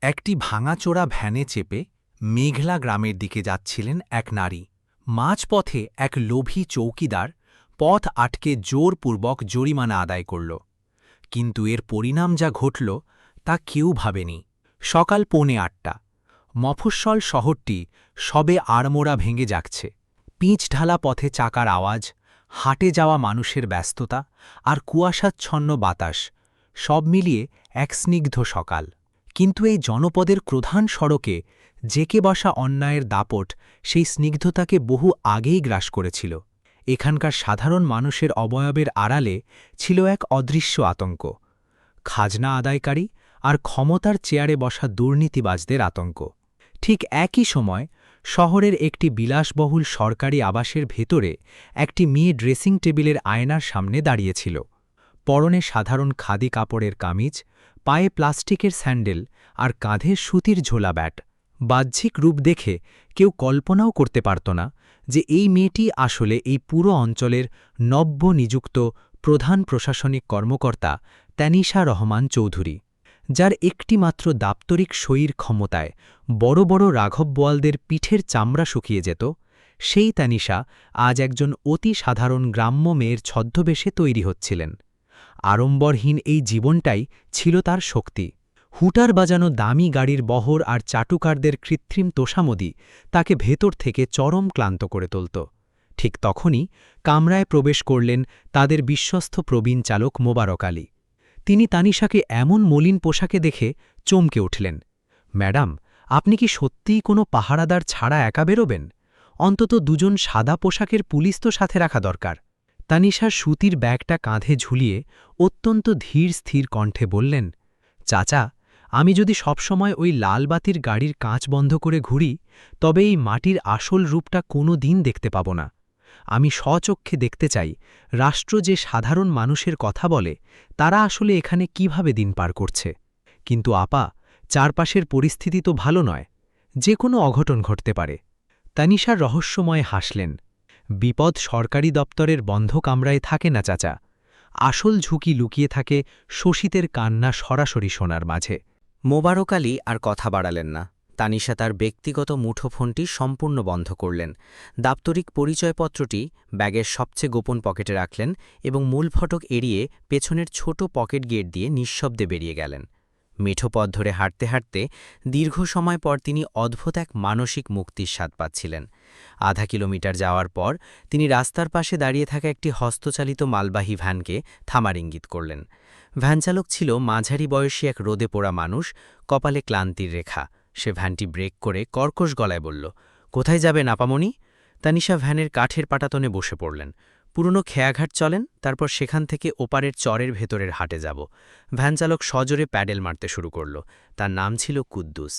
একটি ভাঙাচোরা ভ্যানে চেপে মেঘলা গ্রামের দিকে যাচ্ছিলেন এক নারী। মাঝপথে এক লোভী চৌকিদার পথ আটকে জোরপূর্বক জরিমানা আদায় করল। কিন্তু এর পরিণাম যা ঘটল তা কেউ ভাবেনি। সকাল 8:45। মফস্বল শহরটি সবে আড়মোড়া ভেঙে যাচ্ছে। পিচঢালা পথে চাকার আওয়াজ, হাটে যাওয়া মানুষের ব্যস্ততা আর কুয়াশাচ্ছন্ন বাতাস, সব মিলিয়ে এক স্নিগ্ধ সকাল। কিন্তু এই জনপদের প্রধান সড়কে জেকে বসা অন্যায়ের দাপট সেই স্নিগ্ধতাকে বহু আগেই গ্রাস করেছিল। এখানকার সাধারণ মানুষের অবয়বের আড়ালে ছিল এক অদৃশ্য আতঙ্ক, খাজনা আদায়কারী আর ক্ষমতার চেয়ারে বসা দুর্নীতিবাজদের আতঙ্ক। ঠিক একই সময় শহরের একটি বিলাসবহুল সরকারি আবাসের ভেতরে একটি মেয়ে ড্রেসিং টেবিলের আয়নার সামনে দাঁড়িয়েছিল। পরনে সাধারণ খাদি কাপড়ের কামিজ, পায়ে প্লাস্টিকের স্যান্ডেল আর কাঁধে সুতির ঝোলা ব্যাট। বাহ্যিক রূপ দেখে কেউ কল্পনাও করতে পারত না যে এই মেয়েটি আসলে এই পুরো অঞ্চলের নব্য নিযুক্ত প্রধান প্রশাসনিক কর্মকর্তা তানিশা রহমান চৌধুরী, যার একটিমাত্র দাপ্তরিক সইয়ের ক্ষমতায় বড় বড় রাঘব বোয়ালদের পিঠের চামড়া শুকিয়ে যেত। সেই তানিশা আজ একজন অতি সাধারণ গ্রাম্য মেয়ের ছদ্মবেশে তৈরি হচ্ছিলেন। আড়ম্বরহীন এই জীবনটাই ছিল তার শক্তি। হুটার বাজানো দামি গাড়ির বহর আর চাটুকারদের কৃত্রিম তোষামদি তাকে ভেতর থেকে চরম ক্লান্ত করে তুলত। ঠিক তখনই কামরায় প্রবেশ করলেন তাদের বিশ্বস্ত প্রবীণ চালক মোবারক আলী। তিনি তানিশাকে এমন মলিন পোশাকে দেখে চমকে উঠলেন। ম্যাডাম, আপনি কি সত্যিই কোনো পাহারাদার ছাড়া একা বেরোবেন? অন্তত দুজন সাদা পোশাকের পুলিশ তো সাথে রাখা দরকার। তানিশা সুতির ব্যাগটা কাঁধে ঝুলিয়ে অত্যন্ত ধীর স্থির কণ্ঠে বললেন, চাচা, আমি যদি সবসময় ওই লাল বাতির গাড়ির কাঁচ বন্ধ করে ঘুরি, তবে এই মাটির আসল রূপটা কোনো দিন দেখতে পাব না। আমি স্বচক্ষে দেখতে চাই রাষ্ট্র যে সাধারণ মানুষের কথা বলে তারা আসলে এখানে কিভাবে দিন পার করছে। কিন্তু আপা, চারপাশের পরিস্থিতি তো ভালো নয়, যে কোনো অঘটন ঘটতে পারে। তানিশার রহস্যময় হাসলেন। বিপদ সরকারি দপ্তরের বন্ধ কামরায় থাকে না চাচা, আসল ঝুঁকি লুকিয়ে থাকে শোষিতের কান্না সরাসরি শোনার মাঝে। মোবারক আলী আর কথা বাড়ালেন না। তানিশা তার ব্যক্তিগত মুঠোফোনটি সম্পূর্ণ বন্ধ করলেন, দাপ্তরিক পরিচয়পত্রটি ব্যাগের সবচেয়ে গোপন পকেটে রাখলেন এবং মূল ফটক এড়িয়ে পেছনের ছোট পকেট গেট দিয়ে নিঃশব্দে বেরিয়ে গেলেন। মিঠো পথ ধরে হাঁটতে হাঁটতে দীর্ঘ সময় পর তিনি অদ্ভুত এক মানসিক মুক্তির স্বাদ পাচ্ছিলেন। আধা কিলোমিটার যাওয়ার পর তিনি রাস্তার পাশে দাঁড়িয়ে থাকা একটি হস্তচালিত মালবাহী ভ্যানকে থামার ইঙ্গিত করলেন। ভ্যানচালক ছিল মাঝারি বয়সী এক রোদে পোড়া মানুষ, কপালে ক্লান্তির রেখা। সে ভ্যানটি ব্রেক করে কর্কশ গলায় বলল, কোথায় যাবেন আপামনি? তানিশা ভ্যানের কাঠের পাটাতনে বসে পড়লেন। পুরনো খেয়াঘাট চলেন, তারপর সেখান থেকে ওপারের চরের ভেতরের হাটে যাব। ভ্যানচালক সজোরে প্যাডেল মারতে শুরু করল। তার নাম ছিল কুদ্দুস।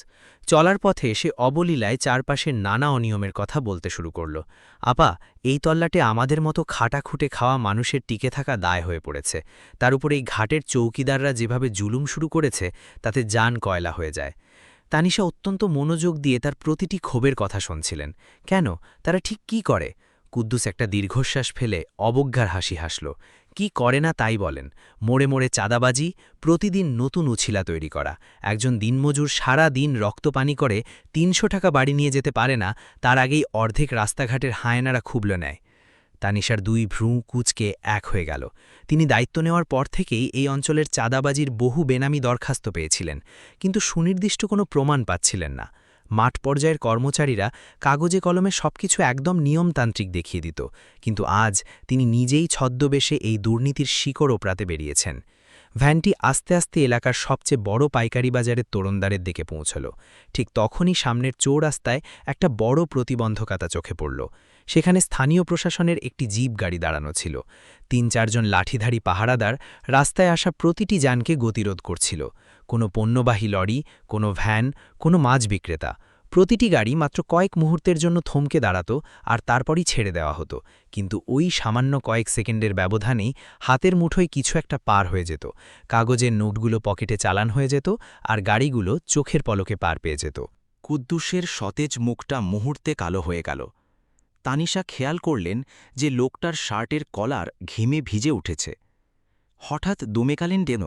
চলার পথে সে অবলীলায় চারপাশের নানা অনিয়মের কথা বলতে শুরু করল। আপা, এই তল্লাটে আমাদের মতো খাটাখুটে খাওয়া মানুষের টিকে থাকা দায় হয়ে পড়েছে। তার উপর এই ঘাটের চৌকিদাররা যেভাবে জুলুম শুরু করেছে তাতে জান কয়লা হয়ে যায়। তানিশা অত্যন্ত মনোযোগ দিয়ে তার প্রতিটি ক্ষোভের কথা শুনছিলেন। কেন, তারা ঠিক কি করে? কুদ্দুস একটা দীর্ঘশ্বাস ফেলে অবজ্ঞার হাসি হাসল। কি করে না তাই বলেন? মোড়ে মোড়ে চাঁদাবাজি, প্রতিদিন নতুন উছিলা তৈরি করা। একজন দিনমজুর সারা দিন রক্তপানি করে ৩০০ টাকা বাড়ি নিয়ে যেতে পারে না, তার আগেই অর্ধেক রাস্তাঘাটের হায়নারা খুবলে নেয়। তানিশার দুই ভ্রু কুঁচকে এক হয়ে গেল। তিনি দায়িত্ব নেওয়ার পর থেকেই এই অঞ্চলের চাঁদাবাজির বহু বেনামি দরখাস্ত পেয়েছিলেন, কিন্তু সুনির্দিষ্ট কোনো প্রমাণ পাচ্ছিলেন না। মাঠ পর্যায়ের কর্মচারীরা কাগজে কলমে সবকিছু একদম নিয়মতান্ত্রিক দেখিয়ে দিত, কিন্তু আজ তিনি নিজেই ছদ্মবেশে এই দুর্নীতির শিকড় ওপরাতে বেরিয়েছেন। ভ্যানটি আস্তে আস্তে এলাকার সবচেয়ে বড় পাইকারি বাজারের তোরণদ্বারের দিকে পৌঁছল। ঠিক তখনই সামনের চৌরাস্তায় একটা বড় প্রতিবন্ধকতা চোখে পড়ল। সেখানে স্থানীয় প্রশাসনের একটি জিপ গাড়ি দাঁড়ানো ছিল। ৩-৪ জন লাঠিধারী পাহারাদার রাস্তায় আসা প্রতিটি যানকে গতিরোধ করছিল। কোনো পণ্যবাহী লরি, কোনো ভ্যান, কোনো মাছ বিক্রেতা। প্রতিটি গাড়ি মাত্র কয়েক মুহূর্তের জন্য থমকে দাঁড়াত আর তারপরই ছেড়ে দেওয়া হতো। কিন্তু ওই সামান্য কয়েক সেকেন্ডের ব্যবধানেই হাতের মুঠোয় কিছু একটা পার হয়ে যেত। কাগজের নোটগুলো পকেটে চালান হয়ে যেত আর গাড়িগুলো চোখের পলকে পার পেয়ে যেত। কুদ্দুসের সতেজ মুখটা মুহূর্তে কালো হয়ে গেল। তানিশা খেয়াল করলেন যে লোকটার শার্টের কলার ঘিমে ভিজে উঠেছে। হঠাৎ দমে গেলেন কেন?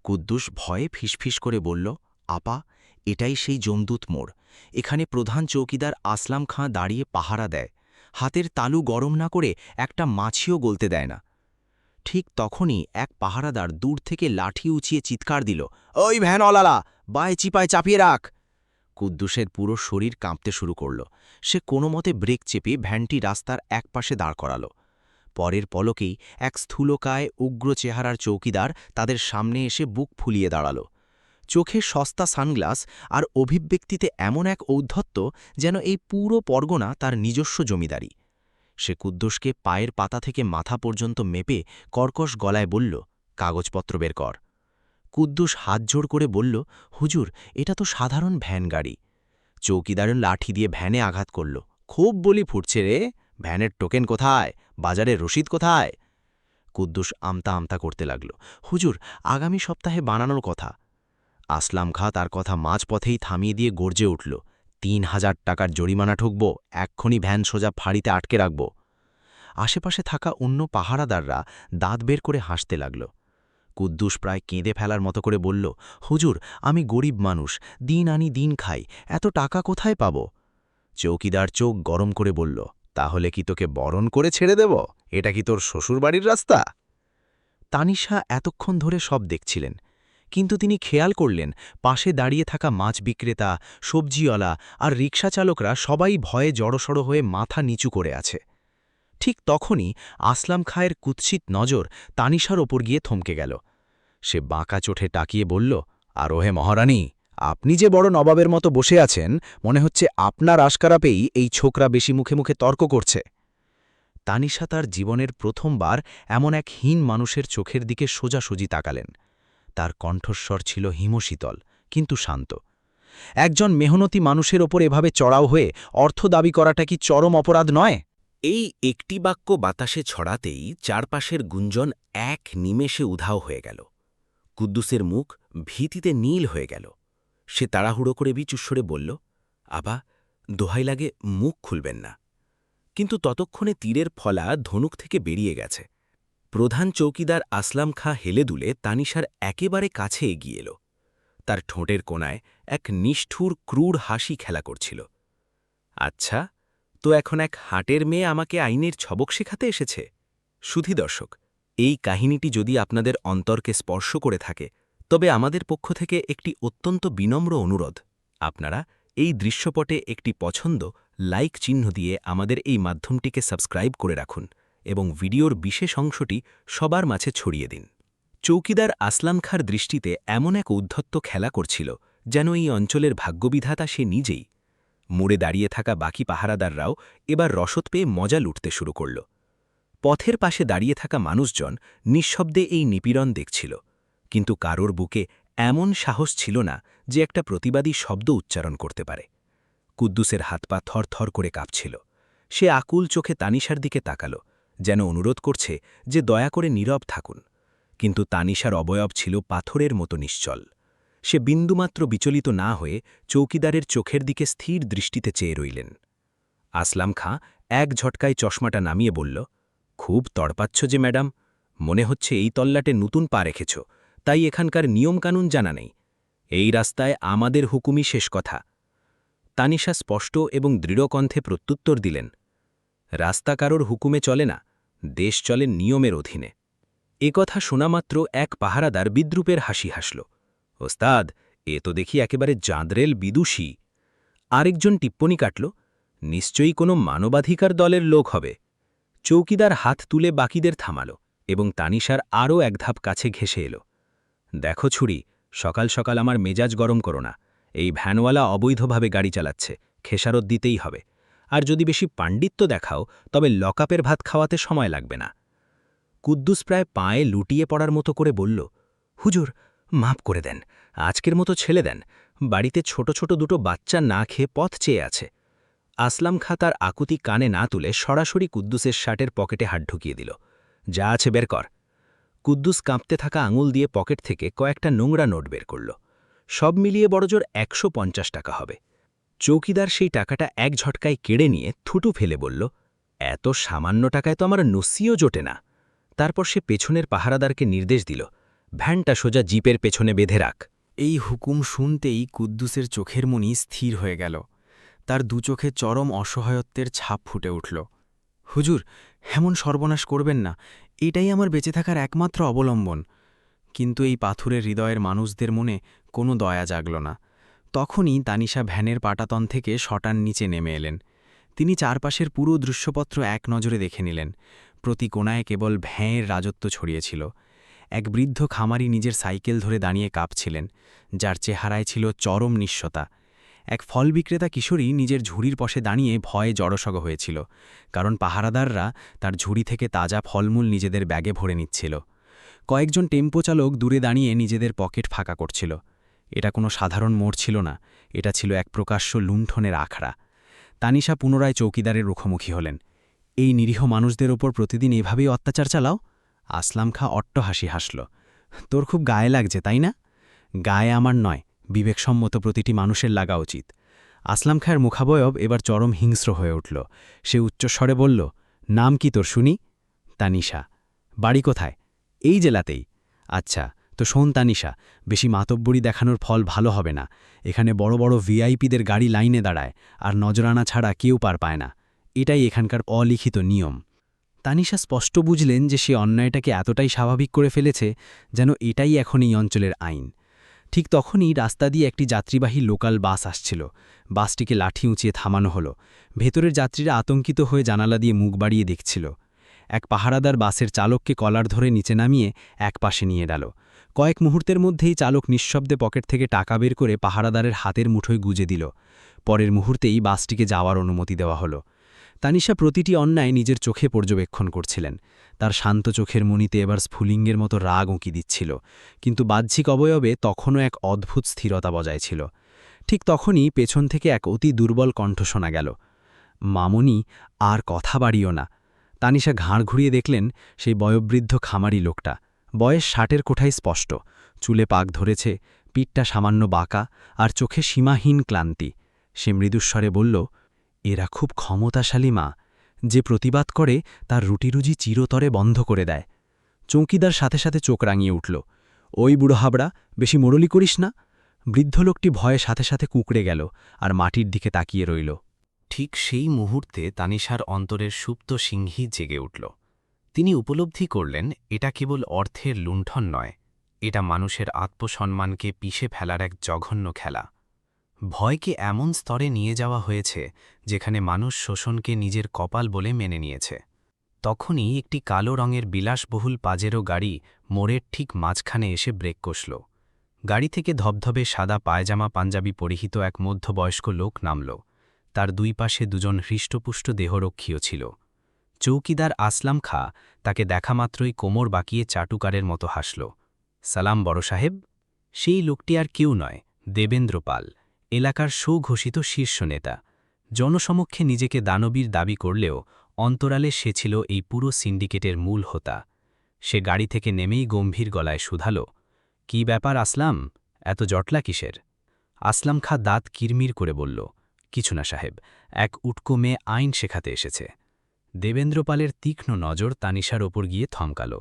কুদ্দুস ভয়ে ফিসফিস করে বলল, আপা, এটাই সেই যমদূত মোড়। এখানে প্রধান চৌকিদার আসলাম খাঁ দাঁড়িয়ে পাহারা দেয়। হাতের তালু গরম না করে একটা মাছিও গলতে দেয় না। ঠিক তখনই এক পাহারাদার দূর থেকে লাঠি উঁচিয়ে চিৎকার দিল, ওই ভ্যানওয়ালালা, বায় চিপায় চাপিয়ে রাখ। কুদ্দুসের পুরো শরীর কাঁপতে শুরু করল। সে কোনো মতে ব্রেক চেপে ভ্যানটি রাস্তার একপাশে দাঁড় করাল। পরের পলকেই এক স্থূলকায় উগ্র চেহারার চৌকিদার তাদের সামনে এসে বুক ফুলিয়ে দাঁড়াল। চোখে সস্তা সানগ্লাস আর অভিব্যক্তিতে এমন এক ঔদ্ধত্য যেন এই পুরো পরগনা তার নিজস্ব জমিদারি। সে কুদ্দুসকে পায়ের পাতা থেকে মাথা পর্যন্ত মেপে কর্কশ গলায় বলল, কাগজপত্র বের কর। কুদ্দুস হাত জোড় করে বলল, হুজুর, এটা তো সাধারণ ভ্যান গাড়ি। চৌকিদার লাঠি দিয়ে ভ্যানে আঘাত করল। খুব বলি ফুটছে রে, ভ্যানের টোকেন কোথায়, বাজারের রসিদ কোথায়? কুদ্দুস আমতা আমতা করতে লাগল, হুজুর, আগামী সপ্তাহে বানানোর কথা। আসলাম খাঁ তার কথা মাঝপথেই থামিয়ে দিয়ে গর্জে উঠল, ৩,০০০ টাকার জরিমানা ঠুকব, এক্ষুনি ভ্যান সোজা ফাঁড়িতে আটকে রাখব। আশেপাশে থাকা অন্য পাহারাদাররা দাঁত বের করে হাসতে লাগল। কুদ্দুস প্রায় কেঁদে ফেলার মতো করে বলল, হুজুর, আমি গরিব মানুষ, দিন আনি দিন খাই, এত টাকা কোথায় পাব? চৌকিদার চোখ গরম করে বলল, তাহলে কি তোকে বরণ করে ছেড়ে দেব? এটা কি তোর শ্বশুরবাড়ির রাস্তা? তানিশা এতক্ষণ ধরে সব দেখছিলেন, কিন্তু তিনি খেয়াল করলেন পাশে দাঁড়িয়ে থাকা মাছ বিক্রেতা, সবজিওয়ালা আর রিকশা চালকরা সবাই ভয়ে জড়সড় হয়ে মাথা নিচু করে আছে। ঠিক তখনই আসলাম খাঁয়ের কুৎসিত নজর তানিশার ওপর গিয়ে থমকে গেল। সে বাঁকা চোখে তাকিয়ে বলল, আর ওহে মহারানী, আপনি যে বড় নবাবের মতো বসে আছেন, মনে হচ্ছে আপনার আশকারা পেয়েই এই ছোকরা বেশি মুখে মুখে তর্ক করছে। তানিশা তার জীবনের প্রথমবার এমন এক হীন মানুষের চোখের দিকে সোজাসুজি তাকালেন। তার কণ্ঠস্বর ছিল হিমশীতল কিন্তু শান্ত। একজন মেহনতি মানুষের ওপর এভাবে চড়াও হয়ে অর্থ দাবি করাটা কি চরম অপরাধ নয়? এই একটি বাক্য বাতাসে ছড়াতেই চারপাশের গুঞ্জন এক নিমেষে উধাও হয়ে গেল। কুদ্দুসের মুখ ভীতিতে নীল হয়ে গেল। সে তাড়াহুড়ো করে বিচুস্বরে বলল, আবা, দোহাই লাগে, মুখ খুলবেন না। কিন্তু ততক্ষণে তীরের ফলা ধনুক থেকে বেরিয়ে গেছে। প্রধান চৌকিদার আসলাম খাঁ হেলে দুলে তানিশার একেবারে কাছে এগিয়ে এল। তার ঠোঁটের কোণায় এক নিষ্ঠুর ক্রূর হাসি খেলা করছিল। আচ্ছা, তো এখন এক হাটের মেয়ে আমাকে আইনের ছবক শেখাতে এসেছে? সুধী দর্শক, এই কাহিনীটি যদি আপনাদের অন্তরকে স্পর্শ করে থাকে, তবে আমাদের পক্ষ থেকে একটি অত্যন্ত বিনম্র অনুরোধ, আপনারা এই দৃশ্যপটে একটি পছন্দ, লাইক চিহ্ন দিয়ে আমাদের এই মাধ্যমটিকে সাবস্ক্রাইব করে রাখুন এবং ভিডিওর বিশেষ অংশটি সবার মাঝে ছড়িয়ে দিন। চৌকিদার আসলাম খাঁর দৃষ্টিতে এমন এক উদ্ধত্ত খেলা করছিল যেন এই অঞ্চলের ভাগ্যবিধাতা সে নিজেই। মোড়ে দাঁড়িয়ে থাকা বাকি পাহারাদাররাও এবার রসদ পেয়ে মজা লুটতে শুরু করল। পথের পাশে দাঁড়িয়ে থাকা মানুষজন নিঃশব্দে এই নিপীড়ন দেখছিল, কিন্তু কারোর বুকে এমন সাহস ছিল না যে একটা প্রতিবাদী শব্দ উচ্চারণ করতে পারে। কুদ্দুসের হাত পা থরথর করে কাঁপছিল। সে আকুল চোখে তানিশার দিকে তাকাল, যেন অনুরোধ করছে যে দয়া করে নীরব থাকুন। কিন্তু তানিশার অবয়ব ছিল পাথরের মতো নিশ্চল। সে বিন্দুমাত্র বিচলিত না হয়ে চৌকিদারের চোখের দিকে স্থির দৃষ্টিতে চেয়ে রইলেন। আসলাম খাঁ এক ঝটকায় চশমাটা নামিয়ে বলল, খুব তড়পাচ্ছ যে ম্যাডাম, মনে হচ্ছে এই তল্লাটে নতুন পা রেখেছ, তাই এখানকার নিয়মকানুন জানা নেই। এই রাস্তায় আমাদের হুকুমই শেষ কথা। তানিশা স্পষ্ট এবং দৃঢ়কণ্ঠে প্রত্যুত্তর দিলেন, রাস্তা কারোর হুকুমে চলে না, দেশ চলে নিয়মের অধীনে। কথা শোনামাত্র এক পাহারাদার বিদ্রুপের হাসি হাসল, ওস্তাদ, এ তো দেখি একেবারে জাঁদরেল বিদুষী। আরেকজন টিপ্পনি কাটল, নিশ্চয়ই কোনো মানবাধিকার দলের লোক হবে। চৌকিদার হাত তুলে বাকিদের থামাল এবং তানিশার আরও এক ধাপ কাছে ঘেঁষে এল। দেখো ছুরি, সকাল সকাল আমার মেজাজ গরম করো না। এই ভ্যানওয়ালা অবৈধভাবে গাড়ি চালাচ্ছে, খেসারত দিতেই হবে। আর যদি বেশি পাণ্ডিত্য দেখাও তবে লকআপের ভাত খাওয়াতে সময় লাগবে না। কুদ্দুস প্রায় পায়ে লুটিয়ে পড়ার মতো করে বলল, হুজুর, মাপ করে দেন, আজকের মতো ছেলে দেন, বাড়িতে ছোট ছোট দুটো বাচ্চা না খেয়ে পথ চেয়ে আছে। আসলাম খাঁ তার আকুতি কানে না তুলে সরাসরি কুদ্দুসের শার্টের পকেটে হাত ঢুকিয়ে দিল, যা আছে বের কর। কুদ্দুস কাঁপতে থাকা আঙুল দিয়ে পকেট থেকে কয়েকটা নোংরা নোট বের করল। সব মিলিয়ে বড়জোর ১৫০ টাকা হবে। চৌকিদার সেই টাকাটা এক ঝটকায় কেড়ে নিয়ে থুটু ফেলে বলল, এত সামান্য টাকায় তো আমার নসিও জোটে না। তারপর সে পেছনের পাহারাদারকে নির্দেশ দিল, ভ্যানটা সোজা জিপের পেছনে বেঁধে রাখ এই হুকুম শুনতেই কুদ্দুসের চোখের মনি স্থির হয়ে গেল। তার দু চোখে চরম অসহায়ত্বের ছাপ ফুটে উঠল। হুজুর, এমন সর্বনাশ করবেন না, এটাই আমার বেঁচে থাকার একমাত্র অবলম্বন। কিন্তু এই পাথুরের হৃদয়ের মানুষদের মনে কোনো দয়া জাগল না। তখনই তানিশা ভ্যানের পাটাতন থেকে শটান নিচে নেমে এলেন। তিনি চারপাশের পুরো দৃশ্যপত্র এক নজরে দেখে নিলেন। প্রতি কোণায় কেবল ভ্যাঁয়ের রাজত্ব ছড়িয়েছিল। এক বৃদ্ধ খামারি নিজের সাইকেল ধরে দাঁড়িয়ে কাঁপছিলেন, যার চেহারায় ছিল চরম নিঃস্বতা। এক ফল বিক্রেতা কিশোরী নিজের ঝুড়ির পাশে দাঁড়িয়ে ভয়ে জড়সড় হয়েছিল, কারণ পাহারাদাররা তার ঝুড়ি থেকে তাজা ফলমূল নিজেদের ব্যাগে ভরে নিচ্ছিল। কয়েকজন টেম্পো চালক দূরে দাঁড়িয়ে নিজেদের পকেট ফাঁকা করছিল। এটা কোনো সাধারণ মোড় ছিল না, এটা ছিল এক প্রকাশ্য লুণ্ঠনের আখড়া। তানিশা পুনরায় চৌকিদারের মুখোমুখি হলেন। এই নিরীহ মানুষদের ওপর প্রতিদিন এভাবেই অত্যাচার চালাও? আসলাম খাঁ অট্টহাসি হাসল। তোর খুব গায়ে লাগছে, তাই না? গায়ে আমার নয়, বিবেকসম্মত প্রতিটি মানুষের লাগা উচিত। আসলাম খাঁয়ের মুখাবয়ব এবার চরম হিংস্র হয়ে উঠল। সে উচ্চস্বরে বলল, নাম কি তোর শুনি? তানিশা। বাড়ি কোথায়? এই জেলাতেই। আচ্ছা, তো শোন তানিশা, বেশি মাতব্বরি দেখানোর ফল ভালো হবে না। এখানে বড় বড় ভিআইপিদের গাড়ি লাইনে দাঁড়ায়, আর নজরানা ছাড়া কেউ পার পায় না। এটাই এখানকার অলিখিত নিয়ম। তানিশা স্পষ্ট বুঝলেন যে সে অন্যায়টাকে এতটাই স্বাভাবিক করে ফেলেছে যেন এটাই এখন এই অঞ্চলের আইন। ঠিক তখনই রাস্তা দিয়ে একটি যাত্রীবাহী লোকাল বাস আসছিল। বাসটিকে লাঠি উঁচিয়ে থামানো হলো। ভেতরের যাত্রীরা আতঙ্কিত হয়ে জানালা দিয়ে মুখ বাড়িয়ে দেখছিল। এক পাহারাদার বাসের চালককে কলার ধরে নিচে নামিয়ে এক পাশে নিয়ে গেল। কয়েক মুহূর্তের মধ্যেই চালক নিঃশব্দে পকেট থেকে টাকা বের করে পাহারাদারের হাতের মুঠোয় গুজে দিল। পরের মুহূর্তেই বাসটিকে যাওয়ার অনুমতি দেওয়া হলো। তানিশা প্রতিটি অন্যায় নিজের চোখে পর্যবেক্ষণ করছিলেন। তার শান্ত চোখের মনিতে এবার স্ফুলিঙ্গের মতো রাগ উঁকি দিচ্ছিল, কিন্তু বাহ্যিক অবয়বে তখনও এক অদ্ভুত স্থিরতা বজায় ছিল। ঠিক তখনই পেছন থেকে এক অতি দুর্বল কণ্ঠ শোনা গেল, মামুনি, আর কথা বাড়িও না। তানিশা ঘাড় ঘুরিয়ে দেখলেন সেই বয়োবৃদ্ধ খামারি লোকটা। বয়স 60-এর কোঠায় স্পষ্ট, চুলে পাক ধরেছে, পিঠটা সামান্য বাঁকা, আর চোখে সীমাহীন ক্লান্তি। সে মৃদুস্বরে বলল, এরা খুব ক্ষমতাশালী মা, যে প্রতিবাদ করে তার রুটিরুজি চিরতরে বন্ধ করে দেয়। চৌকিদার সাথে সাথে চোখ রাঙিয়ে উঠল। ওই বুড়ো হাবড়া, বেশি মোড়লি করিস না। বৃদ্ধ লোকটি ভয়ে সাথে সাথে কুঁকড়ে গেল আর মাটির দিকে তাকিয়ে রইল। ঠিক সেই মুহূর্তে তানিশার অন্তরের সুপ্ত সিংহী জেগে উঠল। তিনি উপলব্ধি করলেন এটা কেবল অর্থের লুণ্ঠন নয়, এটা মানুষের আত্মসম্মানকে পিষে ফেলার এক জঘন্য খেলা। ভয়কে এমন স্তরে নিয়ে যাওয়া হয়েছে যেখানে মানুষ শোষণকে নিজের কপাল বলে মেনে নিয়েছে। তখনই একটি কালো রঙের বিলাসবহুল পাজেরো গাড়ি মোড়ের ঠিক মাঝখানে এসে ব্রেক কষল। গাড়ি থেকে ধবধবে সাদা পায়জামা পাঞ্জাবি পরিহিত এক মধ্যবয়স্ক লোক নামল। তার দুই পাশে দুজন হৃষ্টপুষ্ট দেহরক্ষীও ছিল। চৌকিদার আসলাম খাঁ তাকে দেখামাত্রই কোমর বাঁকিয়ে চাটুকারের মতো হাসল। সালাম বড় সাহেব। সেই লোকটি আর কেউ নয়, দেবেন্দ্র পাল, এলাকার সুঘোষিত শীর্ষ নেতা। জনসমক্ষে নিজেকে দানবীর দাবি করলেও অন্তরালে সে ছিল এই পুরো সিন্ডিকেটের মূল হোতা। সে গাড়ি থেকে নেমেই গম্ভীর গলায় শুধাল, কি ব্যাপার আসলাম, এত জটলা কিসের? আসলাম খাঁ দাঁত কিরমির করে বলল, কিছু না সাহেব, এক উটকো মেয়ে আইন শেখাতে এসেছে। দেবেন্দ্রপালের তীক্ষ্ণ নজর তানিশার ওপর গিয়ে থমকাল।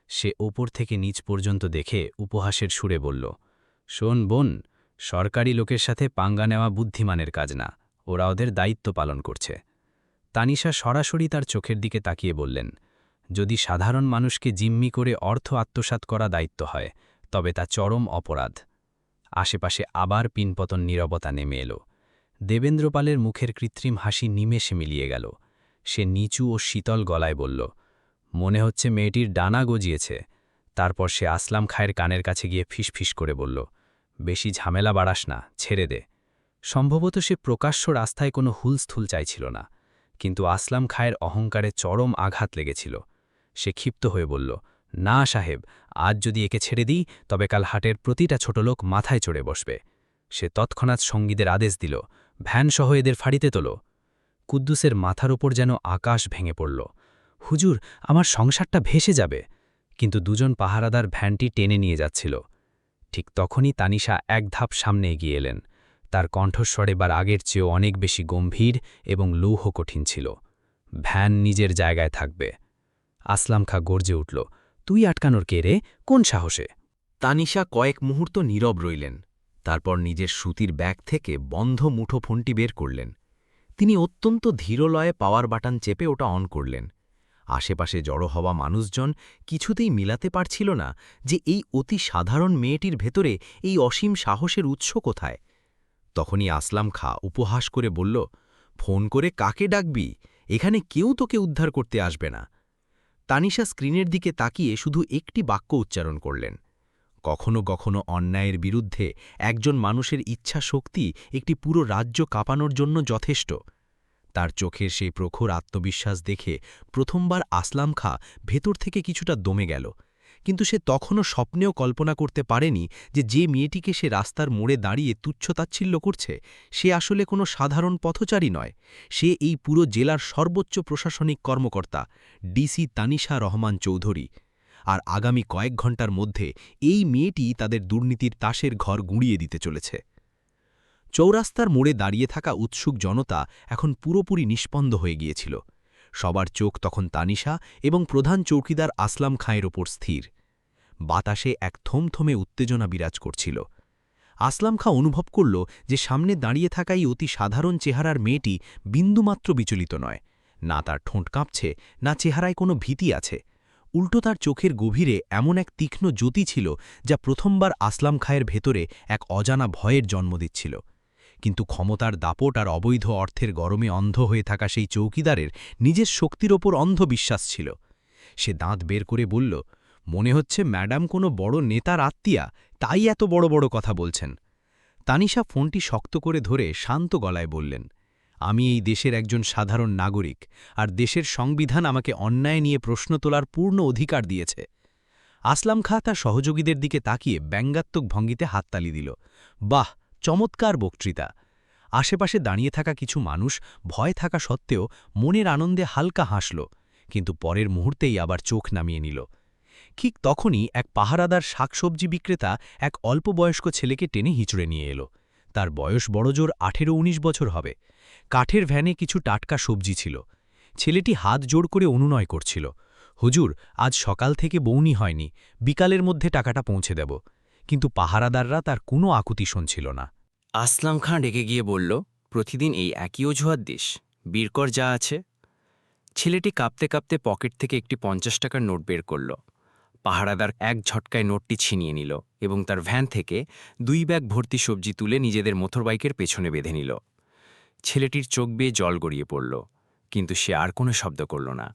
সে ওপর থেকে নিচ পর্যন্ত দেখে উপহাসের সুরে বলল, শোন বোন, সরকারি লোকের সাথে পাঙ্গা নেওয়া বুদ্ধিমানের কাজ না, ওরা ওদের দায়িত্ব পালন করছে। তানিশা সরাসরি তার চোখের দিকে তাকিয়ে বললেন, যদি সাধারণ মানুষকে জিম্মি করে অর্থ আত্মসাৎ করা দায়িত্ব হয়, তবে তা চরম অপরাধ। আশেপাশে আবার পিনপতন নীরবতা নেমে এল। দেবেন্দ্রপালের মুখের কৃত্রিম হাসি নিমেষে মিলিয়ে গেল। সে নিচু ও শীতল গলায় বলল, মনে হচ্ছে মেয়েটির ডানা গজিয়েছে। তারপর সে আসলাম খায়ের কানের কাছে গিয়ে ফিসফিস করে বলল, বেশি ঝামেলা বাড়াস না, ছেড়ে দে। সম্ভবত সে প্রকাশ্য রাস্তায় কোনো হুলস্থুল চাইছিল না, কিন্তু আসলাম খায়ের অহংকারে চরম আঘাত লেগেছিল। সে ক্ষিপ্ত হয়ে বলল, না সাহেব, আজ যদি একে ছেড়ে দিই তবে কাল হাটের প্রতিটা ছোট লোক মাথায় চড়ে বসবে। সে তৎক্ষণাৎ সঙ্গীদের আদেশ দিল, ভ্যানসহ এদের ফাঁড়িতে তোলো। কুদ্দুসের মাথার ওপর যেন আকাশ ভেঙে পড়ল। হুজুর, আমার সংসারটা ভেসে যাবে। কিন্তু দুজন পাহারাদার ভ্যানটি টেনে নিয়ে যাচ্ছিল। ঠিক তখনই তানিশা এক ধাপ সামনে এগিয়ে এলেন। তার কণ্ঠস্বর এবার আগের চেয়েও অনেক বেশি গম্ভীর এবং লৌহ কঠিন ছিল। ভ্যান নিজের জায়গায় থাকবে। আসলাম খাঁ গর্জে উঠল, তুই আটকানোর কে রে, কোন সাহসে? তানিশা কয়েক মুহূর্ত নীরব রইলেন, তারপর নিজের সুতির ব্যাগ থেকে বন্ধ মুঠোফোনটি বের করলেন। তিনি অত্যন্ত ধীরলয়ে পাওয়ার বাটন চেপে ওটা অন করলেন। আশেপাশে জড়ো হওয়া মানুষজন কিছুতেই মিলাতে পারছিল না যে এই অতি সাধারণ মেয়েটির ভেতরে এই অসীম সাহসের উৎস কোথায়। তখনই আসলাম খাঁ উপহাস করে বলল, ফোন করে কাকে ডাকবি? এখানে কেউ তোকে উদ্ধার করতে আসবে না। তানিশা স্ক্রিনের দিকে তাকিয়ে শুধু একটি বাক্য উচ্চারণ করলেন। কখনো কখনো অন্যায়ের বিরুদ্ধে একজন মানুষের ইচ্ছা শক্তি একটি পুরো রাজ্য কাঁপানোর জন্য যথেষ্ট। তার চোখের সেই প্রখর আত্মবিশ্বাস দেখে প্রথমবার আসলাম খাঁ ভেতর থেকে কিছুটা দমে গেল, কিন্তু সে তখনও স্বপ্নেও কল্পনা করতে পারেনি যে মেয়েটিকে সে রাস্তার মোড়ে দাঁড়িয়ে তুচ্ছতাচ্ছিল্য করছে সে আসলে কোনো সাধারণ পথচারী নয়, সে এই পুরো জেলার সর্বোচ্চ প্রশাসনিক কর্মকর্তা ডিসি তানিশা রহমান চৌধুরী। আর আগামী কয়েক ঘণ্টার মধ্যে এই মেয়েটি তাদের দুর্নীতির তাসের ঘর গুঁড়িয়ে দিতে চলেছে। চৌরাস্তার মোড়ে দাঁড়িয়ে থাকা উৎসুক জনতা এখন পুরোপুরি নিষ্পন্দ হয়ে গিয়েছিল। সবার চোখ তখন তানিশা এবং প্রধান চৌকিদার আসলাম খাঁয়ের ওপর স্থির। বাতাসে এক থমথমে উত্তেজনা বিরাজ করছিল। আসলাম খাঁ অনুভব করল যে সামনে দাঁড়িয়ে থাকা এই অতি সাধারণ চেহারার মেয়েটি বিন্দুমাত্র বিচলিত নয়, না তার ঠোঁট কাঁপছে, না চেহারায় কোনো ভীতি আছে। উল্টো তার চোখের গভীরে এমন এক তীক্ষ্ণ জ্যোতি ছিল যা প্রথমবার আসলাম খাঁয়ের ভেতরে এক অজানা ভয়ের জন্ম দিচ্ছিল। কিন্তু ক্ষমতার দাপট আর অবৈধ অর্থের গরমে অন্ধ হয়ে থাকা সেই চৌকিদারের নিজের শক্তির ওপর অন্ধ বিশ্বাস ছিল। সে দাঁত বের করে বলল, মনে হচ্ছে ম্যাডাম কোনো বড় নেতার আত্মীয়া, তাই এত বড় বড় কথা বলছেন। তানিশা ফোনটি শক্ত করে ধরে শান্ত গলায় বললেন, আমি এই দেশের একজন সাধারণ নাগরিক, আর দেশের সংবিধান আমাকে অন্যায় নিয়ে প্রশ্ন তোলার পূর্ণ অধিকার দিয়েছে। আসলাম খাঁ তার সহযোগীদের দিকে তাকিয়ে ব্যঙ্গাত্মক ভঙ্গিতে হাততালি দিল। বাহ, চমৎকার বক্তৃতা। আশেপাশে দাঁড়িয়ে থাকা কিছু মানুষ ভয় থাকা সত্ত্বেও মনের আনন্দে হালকা হাসল, কিন্তু পরের মুহূর্তেই আবার চোখ নামিয়ে নিল। ঠিক তখনই এক পাহারাদার শাকসবজি বিক্রেতা এক অল্প বয়স্ক ছেলেকে টেনে হিঁচড়ে নিয়ে এলো। তার বয়স বড়জোর 18-19 বছর হবে। কাঠের ভ্যানে কিছু টাটকা সবজি ছিল। ছেলেটি হাত জোড় করে অনুনয় করছিল, হুজুর, আজ সকাল থেকে বউনি হয়নি, বিকালের মধ্যে টাকাটা পৌঁছে দেব। কিন্তু পাহারাদাররা তার কোনো আকুতি শুনছিল না। আসলাম খাঁ ডেকে গিয়ে বলল, প্রতিদিন এই একই অজুহাত দিস, বীরকর যা আছে। ছেলেটি কাঁপতে কাঁপতে পকেট থেকে একটি 50 টাকার নোট বের করল। পাহারাদার এক ঝটকায় নোটটি ছিনিয়ে নিল এবং তার ভ্যান থেকে 2 ব্যাগ ভর্তি সবজি তুলে নিজেদের মোটরবাইকের পেছনে বেঁধে নিল। ছেলেটির চোখ বেয়ে জল গড়িয়ে পড়ল, কিন্তু সে আর কোনো শব্দ করল না।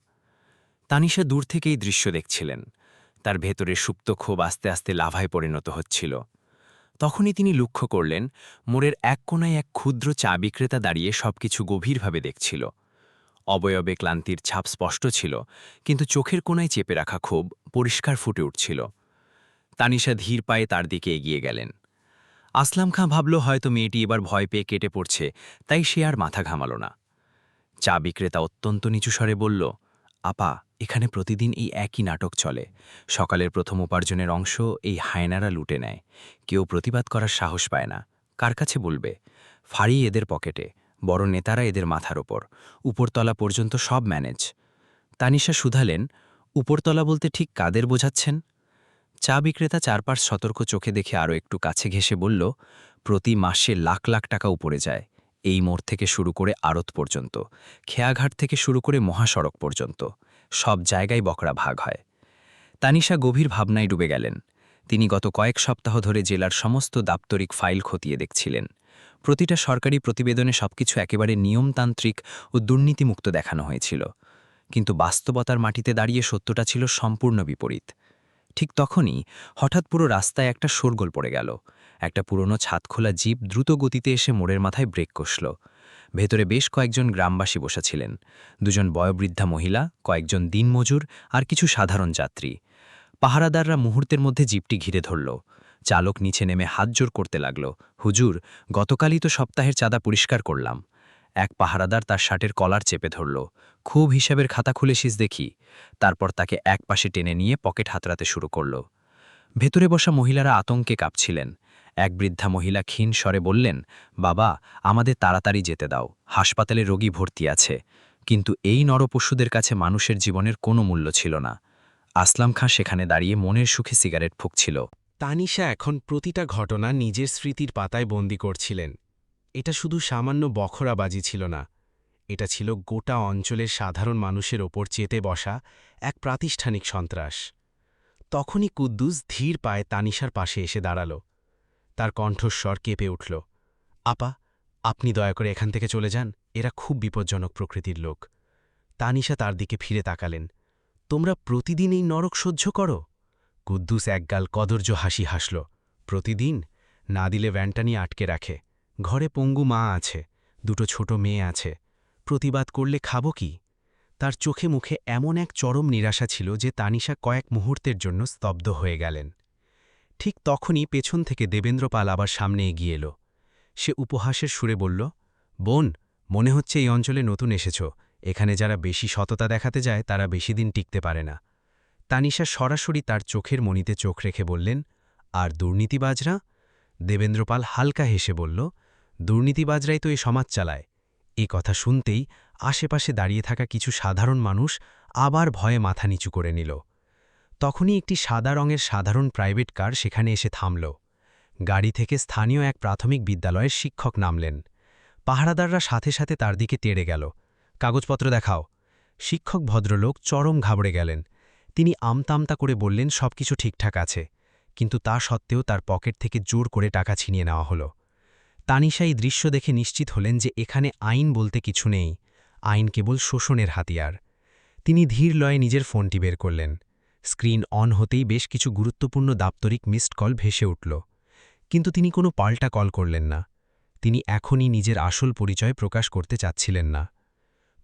তানিশা দূর থেকেই দৃশ্য দেখছিলেন। তার ভেতরে সুপ্ত ক্ষোভ আস্তে আস্তে লাভায় পরিণত হচ্ছিল। তখনই তিনি লক্ষ্য করলেন, মোড়ের এক কোণায় এক ক্ষুদ্র চা বিক্রেতা দাঁড়িয়ে সবকিছু গভীরভাবে দেখছিল। অবয়বে ক্লান্তির ছাপ স্পষ্ট ছিল, কিন্তু চোখের কোণায় চেপে রাখা ক্ষোভ পরিষ্কার ফুটে উঠছিল। তানিশা ধীর পায়ে তার দিকে এগিয়ে গেলেন। আসলাম খাঁ ভাবল হয়তো মেয়েটি এবার ভয় পেয়ে কেটে পড়ছে, তাই সে আর মাথা ঘামাল না। চা বিক্রেতা অত্যন্ত নিচু স্বরে বলল, আপা, এখানে প্রতিদিন এই একই নাটক চলে। সকালের প্রথম উপার্জনের অংশ এই হায়নারা লুটে নেয়। কেউ প্রতিবাদ করার সাহস পায় না। কার কাছে বলবে? ফাঁড়ি এদের পকেটে, বড় নেতারা এদের মাথার ওপর, উপরতলা পর্যন্ত সব ম্যানেজ। তানিশা শুধালেন, উপরতলা বলতে ঠিক কাদের বোঝাচ্ছেন? চা বিক্রেতা চারপাশ সতর্ক চোখে দেখে আরও একটু কাছে ঘেঁষে বলল, প্রতি মাসে লাখ লাখ টাকা উপরে যায়। এই মোড় থেকে শুরু করে আড়ত পর্যন্ত, খেয়াঘাট থেকে শুরু করে মহাসড়ক পর্যন্ত, সব জায়গায় বকরা ভাগ হয়। তানিশা গভীর ভাবনায় ডুবে গেলেন। তিনি গত কয়েক সপ্তাহ ধরে জেলার সমস্ত দাপ্তরিক ফাইল খতিয়ে দেখছিলেন। প্রতিটা সরকারি প্রতিবেদনে সবকিছু একেবারে নিয়মতান্ত্রিক ও দুর্নীতিমুক্ত দেখানো হয়েছিল, কিন্তু বাস্তবতার মাটিতে দাঁড়িয়ে সত্যটা ছিল সম্পূর্ণ বিপরীত। ঠিক তখনই হঠাৎ পুরো রাস্তায় একটা শোরগোল পড়ে গেল। একটা পুরনো ছাদখোলা জিপ দ্রুত গতিতে এসে মোড়ের মাথায় ব্রেক কষল। ভেতরে বেশ কয়েকজন গ্রামবাসী বসেছিলেন, 2জন বয়োবৃদ্ধা মহিলা, কয়েকজন দিনমজুর আর কিছু সাধারণ যাত্রী। পাহারাদাররা মুহূর্তের মধ্যে জিপটি ঘিরে ধরল। চালক নিচে নেমে হাতজোড় করতে লাগল, হুজুর, গতকালই তো সপ্তাহের চাঁদা পরিষ্কার করলাম। এক পাহারাদার তার শার্টের কলার চেপে ধরল, খুব হিসাবের খাতা খুলেছিস দেখি। তারপর তাকে এক পাশে টেনে নিয়ে পকেট হাতড়াতে শুরু করল। ভেতরে বসা মহিলারা আতঙ্কে কাঁপছিলেন। এক বৃদ্ধা মহিলা ক্ষীণ স্বরে বললেন, বাবা, আমাদের তাড়াতাড়ি যেতে দাও, হাসপাতালে রোগী ভর্তি আছে। কিন্তু এই নরপশুদের কাছে মানুষের জীবনের কোনো মূল্য ছিল না। আসলাম খাঁ সেখানে দাঁড়িয়ে মনের সুখে সিগারেট ফুঁকছিল। তানিশা এখন প্রতিটা ঘটনা নিজের স্মৃতির পাতায় বন্দি করছিলেন। এটা শুধু সামান্য বখরাবাজি ছিল না, এটা ছিল গোটা অঞ্চলের সাধারণ মানুষের ওপর চেতে বসা এক প্রাতিষ্ঠানিক সন্ত্রাস। তখনই কুদ্দুস ধীর পায়ে তানিশার পাশে এসে দাঁড়াল। তার কণ্ঠস্বর কেঁপে উঠল। আপা, আপনি দয়া করে এখান থেকে চলে যান, এরা খুব বিপজ্জনক প্রকৃতির লোক। তানিশা তার দিকে ফিরে তাকালেন। তোমরা প্রতিদিন এই নরক সহ্য করো? কুদ্দুস একগাল কদর্য হাসি হাসল। প্রতিদিন? না দিলে ভ্যানটা নিয়ে আটকে রাখে। ঘরে পঙ্গু মা আছে, দুটো ছোট মেয়ে আছে। প্রতিবাদ করলে খাবো কি? তার চোখে মুখে এমন এক চরম নিরাশা ছিল যে তানিশা কয়েক মুহূর্তের জন্য স্তব্ধ হয়ে গেলেন। ঠিক তখনই পেছন থেকে দেবেন্দ্র পাল আবার সামনে এগিয়ে এলো। সে উপহাসের সুরে বলল, বোন, মনে হচ্ছে এই অঞ্চলে নতুন এসেছ। এখানে যারা বেশি সততা দেখাতে যায় তারা বেশি দিন টিকতে পারে না। তানিশা সরাসরি তার চোখের মণিতে চোখ রেখে বললেন, আর দুর্নীতিবাজরা? দেবেন্দ্রপাল হালকা হেসে বলল, দুর্নীতিবাজরাই তো এই সমাজ চালায়। এ কথা শুনতেই আশেপাশে দাঁড়িয়ে থাকা কিছু সাধারণ মানুষ আবার ভয়ে মাথা নিচু করে নিল। তখনই একটি সাদা রঙের সাধারণ প্রাইভেট কার সেখানে এসে থামল। গাড়ি থেকে স্থানীয় এক প্রাথমিক বিদ্যালয়ের শিক্ষক নামলেন। পাহারাদাররা সাথে সাথে তার দিকে তেড়ে গেল। কাগজপত্র দেখাও। শিক্ষক ভদ্রলোক চরম ঘাবড়ে গেলেন। তিনি আমতামতা করে বললেন সবকিছু ঠিকঠাক আছে, কিন্তু তা সত্ত্বেও তার পকেট থেকে জোর করে টাকা ছিনিয়ে নেওয়া হলো। তানিশা এই দৃশ্য দেখে নিশ্চিত হলেন যে এখানে আইন বলতে কিছু নেই, আইন কেবল শোষণের হাতিয়ার। তিনি ধীর লয়ে নিজের ফোনটি বের করলেন। স্ক্রিন অন হতেই বেশ কিছু গুরুত্বপূর্ণ দাপ্তরিক মিসড কল ভেসে উঠল। কিন্তু তিনি কোনো পাল্টা কল করলেন না। তিনি এখনই নিজের আসল পরিচয় প্রকাশ করতে চাচ্ছিলেন না।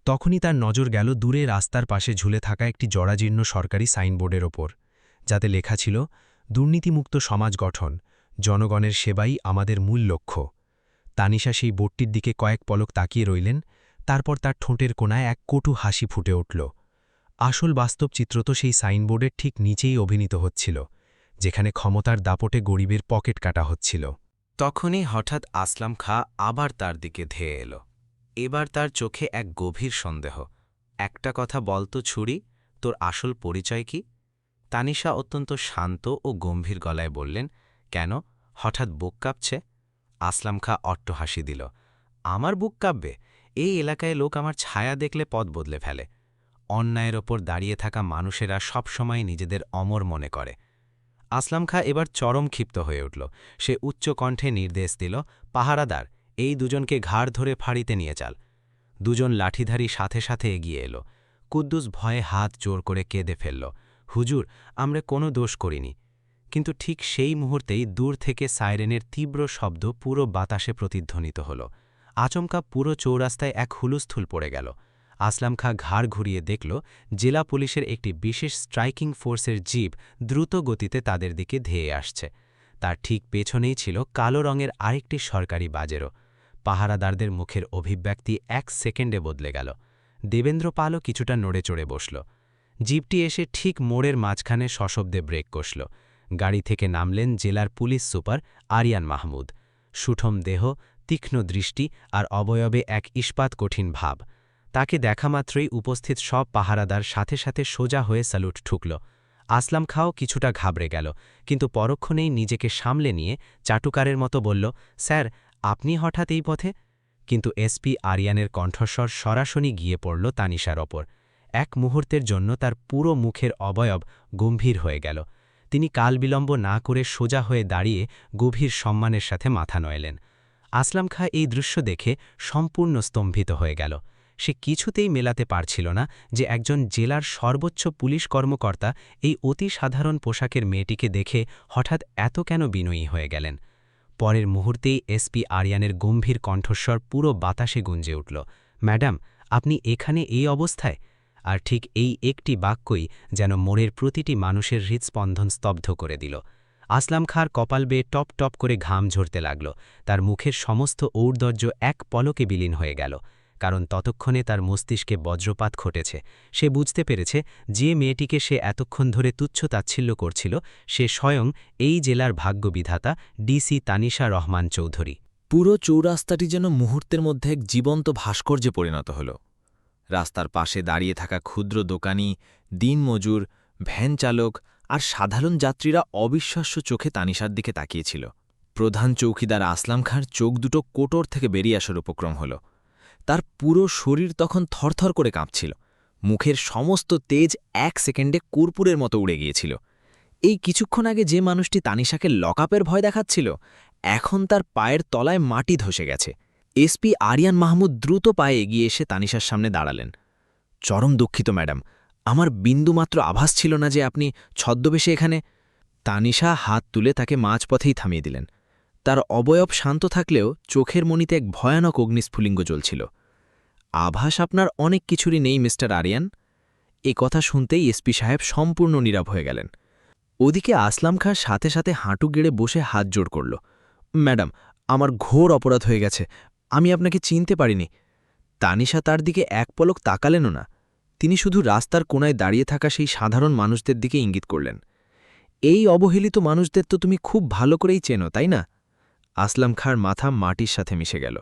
তখনই তার নজর গেল দূরে রাস্তার পাশে ঝুলে থাকা একটি জরাজীর্ণ সরকারি সাইনবোর্ডের ওপর, যাতে লেখা ছিল, দুর্নীতিমুক্ত সমাজ গঠন, জনগণের সেবাই আমাদের মূল লক্ষ্য। তানিশা সেই বোর্ডটির দিকে কয়েক পলক তাকিয়ে রইলেন, তারপর তার ঠোঁটের কোণায় এক কটু হাসি ফুটে উঠল। আসল বাস্তব চিত্র তো সেই সাইনবোর্ডের ঠিক নিচেই অভিনীত হচ্ছিল, যেখানে ক্ষমতার দাপটে গরিবের পকেট কাটা হচ্ছিল। তখনই হঠাৎ আসলাম খাঁ আবার তার দিকে ধেয়ে এলো। এবার তার চোখে এক গভীর সন্দেহ। একটা কথা বলতো ছুরি, তোর আসল পরিচয় কি? তানিশা অত্যন্ত শান্ত ও গম্ভীর গলায় বললেন, কেন, হঠাৎ বুক কাঁপছে? আসলাম খাঁ অট্ট হাসি দিল। আমার বুক কাঁপবে? এই এলাকায় লোক আমার ছায়া দেখলে পথ বদলে ফেলে। অন্যায়ের ওপর দাঁড়িয়ে থাকা মানুষেরা সবসময় নিজেদের অমর মনে করে। আসলাম খাঁ এবার চরম ক্ষিপ্ত হয়ে উঠল। সে উচ্চ কণ্ঠে নির্দেশ দিল, পাহারাদার, এই দুজনকে ঘাড় ধরে ফাঁড়িতে নিয়ে চাল। দুজন লাঠিধারী সাথে সাথে এগিয়ে এলো। কুদ্দুস ভয়ে হাত জোর করে কেঁদে ফেলল, হুজুর, আমরা কোনো দোষ করিনি। কিন্তু ঠিক সেই মুহূর্তেই দূর থেকে সাইরেনের তীব্র শব্দ পুরো বাতাসে প্রতিধ্বনিত হল। আচমকা পুরো চৌরাস্তায় এক হুলস্থুল পড়ে গেল। আসলাম খাঁ ঘাড় ঘুরিয়ে দেখল, জেলা পুলিশের একটি বিশেষ স্ট্রাইকিং ফোর্সের জিপ দ্রুত গতিতে তাদের দিকে ধেয়ে আসছে। তার ঠিক পেছনেই ছিল কালো রঙের আরেকটি সরকারি বাজেরও। পাহারাদারদের মুখের অভিব্যক্তি এক সেকেন্ডে বদলে গেল। দেবেন্দ্র পালও কিছুটা নড়ে চড়ে বসল। জিপটি এসে ঠিক মোড়ের মাঝখানে সশব্দে ব্রেক কষল। গাড়ি থেকে নামলেন জেলার পুলিশ সুপার আরিয়ান মাহমুদ। সুঠম দেহ, তীক্ষ্ণ দৃষ্টি আর অবয়বে এক ইস্পাত কঠিন ভাব। তাকে দেখামাত্রই উপস্থিত সব পাহারাদার সাথে সাথে সোজা হয়ে স্যালুট ঠুকল। আসলাম খাঁও কিছুটা ঘাবড়ে গেল, কিন্তু পরক্ষণেই নিজেকে সামলে নিয়ে চাটুকারের মতো বলল, স্যার, আপনি হঠাৎ এই পথে? কিন্তু এসপি আরিয়ানের কণ্ঠস্বর সরাসরি গিয়ে পড়ল তানিশার ওপর। এক মুহূর্তের জন্য তার পুরো মুখের অবয়ব গম্ভীর হয়ে গেল। তিনি কালবিলম্ব না করে সোজা হয়ে দাঁড়িয়ে গভীর সম্মানের সাথে মাথা নয়লেন। আসলাম খাঁ এই দৃশ্য দেখে সম্পূর্ণ স্তম্ভিত হয়ে গেল। সে কিছুতেই মেলাতে পারছিল না যে একজন জেলার সর্বোচ্চ পুলিশ কর্মকর্তা এই অতি সাধারণ পোশাকের মেয়েটিকে দেখে হঠাৎ এত কেন বিনয়ী হয়ে গেলেন। পরের মুহূর্তেই এসপি আরিয়ানের গম্ভীর কণ্ঠস্বর পুরো বাতাসে গুঞ্জে উঠল, ম্যাডাম, আপনি এখানে এই অবস্থায়? আর ঠিক এই একটি বাক্যই যেন মোড়ের প্রতিটি মানুষের হৃৎস্পন্দন স্তব্ধ করে দিল। আসলাম খাঁর কপাল বেয়ে টপ টপ করে ঘাম ঝরতে লাগল। তার মুখের সমস্ত ঔর্দর্য এক পলকে বিলীন হয়ে গেল, কারণ ততক্ষণে তার মস্তিষ্কে বজ্রপাত ঘটেছে। সে বুঝতে পেরেছে যে মেয়েটিকে সে এতক্ষণ ধরে তুচ্ছ-তাচ্ছিল্য করছিল সে স্বয়ং এই জেলার ভাগ্যবিধাতা ডিসি তানিশা রহমান চৌধুরী। পুরো চৌরাস্তাটি যেন মুহূর্তের মধ্যে এক জীবন্ত ভাস্কর্যে পরিণত হল। রাস্তার পাশে দাঁড়িয়ে থাকা ক্ষুদ্র দোকানি, দিনমজুর, ভ্যান চালক আর সাধারণ যাত্রীরা অবিশ্বাস্য চোখে তানিশার দিকে তাকিয়েছিল। প্রধান চৌকিদার আসলাম খাঁর চোখ দুটো কোটর থেকে বেরিয়ে আসার উপক্রম হল। তার পুরো শরীর তখন থরথর করে কাঁপছিল। মুখের সমস্ত তেজ 1 সেকেন্ডে কর্পূরের মতো উড়ে গিয়েছিল। এই কিছুক্ষণ আগে যে মানুষটি তানিশাকে লকআপের ভয় দেখাচ্ছিল, এখন তার পায়ের তলায় মাটি ধসে গেছে। এসপি আরিয়ান মাহমুদ দ্রুত পায়ে এগিয়ে এসে তানিশার সামনে দাঁড়ালেন। চরম দুঃখিত ম্যাডাম, আমার বিন্দুমাত্র আভাস ছিল না যে আপনি ছদ্মবেশে এখানে। তানিশা হাত তুলে তাকে মাঝপথেই থামিয়ে দিলেন। তার অবয়ব শান্ত থাকলেও চোখের মণিতে এক ভয়ানক অগ্নিস্ফুলিঙ্গ জ্বলছিল। আভাস আপনার অনেক কিছুরই নেই মিস্টার আরিয়ান। এ কথা শুনতেই এসপি সাহেব সম্পূর্ণ নীরব হয়ে গেলেন। ওদিকে আসলাম খাঁ সাথে সাথে হাঁটু গেড়ে বসে হাত জোড় করল। ম্যাডাম, আমার ঘোর অপরাধ হয়ে গেছে, আমি আপনাকে চিনতে পারিনি। তানিশা তার দিকে এক পলক তাকালেনও না। তিনি শুধু রাস্তার কোনায় দাঁড়িয়ে থাকা সেই সাধারণ মানুষদের দিকে ইঙ্গিত করলেন। এই অবহেলিত মানুষদের তো তুমি খুব ভালো করেই চেনো, তাই না? আসলাম খাঁর মাথা মাটির সাথে মিশে গেল।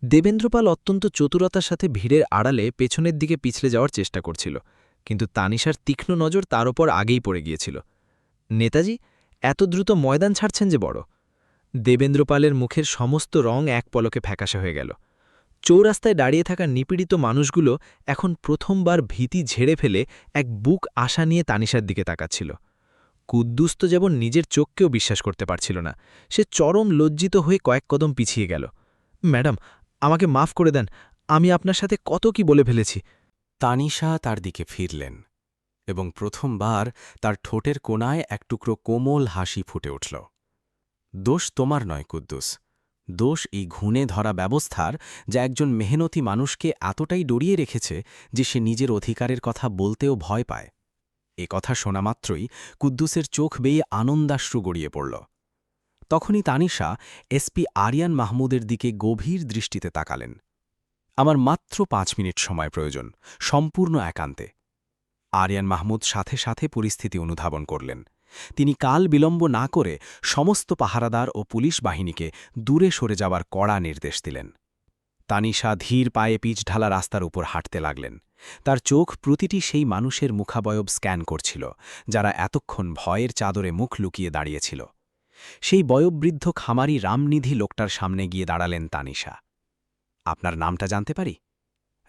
দেবেন্দ্রপাল অত্যন্ত চতুরতার সাথে ভিড়ের আড়ালে পেছনের দিকে পিছলে যাওয়ার চেষ্টা করছিল, কিন্তু তানিশার তীক্ষ্ণ নজর তার ওপর আগেই পড়ে গিয়েছিল। নেতাজি, এত দ্রুত ময়দান ছাড়ছেন যে বড়। দেবেন্দ্রপালের মুখের সমস্ত রং এক পলকে ফ্যাকাশে হয়ে গেল। চৌরাস্তায় দাঁড়িয়ে থাকা নিপীড়িত মানুষগুলো এখন প্রথমবার ভীতি ঝেড়ে ফেলে এক বুক আশা নিয়ে তানিশার দিকে তাকাচ্ছিল। কুদ্দুস তো যেমন নিজের চোখকেও বিশ্বাস করতে পারছিল না। সে চরম লজ্জিত হয়ে কয়েক কদম পিছিয়ে গেল। ম্যাডাম, আমাকে মাফ করে দেন, আমি আপনার সাথে কত কি বলে ফেলেছি। তানিশা তার দিকে ফিরলেন এবং প্রথমবার তার ঠোঁটের কোণায় এক টুকরো কোমল হাসি ফুটে উঠল। দোষ তোমার নয় কুদ্দুস, দোষ এই ঘুণে ধরা ব্যবস্থার, যা একজন মেহনতি মানুষকে এতটাই ডরিয়ে রেখেছে যে সে নিজের অধিকারের কথা বলতেও ভয় পায়। এ কথা শোনা মাত্রই কুদ্দুসের চোখ বেয়ে আনন্দাশ্রু গড়িয়ে পড়ল। তখনই তানিশা এসপি আরিয়ান মাহমুদের দিকে গভীর দৃষ্টিতে তাকালেন। আমার মাত্র 5 মিনিট সময় প্রয়োজন, সম্পূর্ণ একান্তে। আরিয়ান মাহমুদ সাথে সাথে পরিস্থিতি অনুধাবন করলেন। তিনি কাল বিলম্ব না করে সমস্ত পাহারাদার ও পুলিশ বাহিনীকে দূরে সরে যাওয়ার কড়া নির্দেশ দিলেন। তানিশা ধীর পায়ে পিচ ঢালা রাস্তার উপর হাঁটতে লাগলেন। তার চোখ প্রতিটি সেই মানুষের মুখাবয়ব স্ক্যান করছিল, যারা এতক্ষণ ভয়ের চাদরে মুখ লুকিয়ে দাঁড়িয়েছিল। সেই বয়োবৃদ্ধ খামারি রামনিধি লোকটার সামনে গিয়ে দাঁড়ালেন তানিশা। আপনার নামটা জানতে পারি?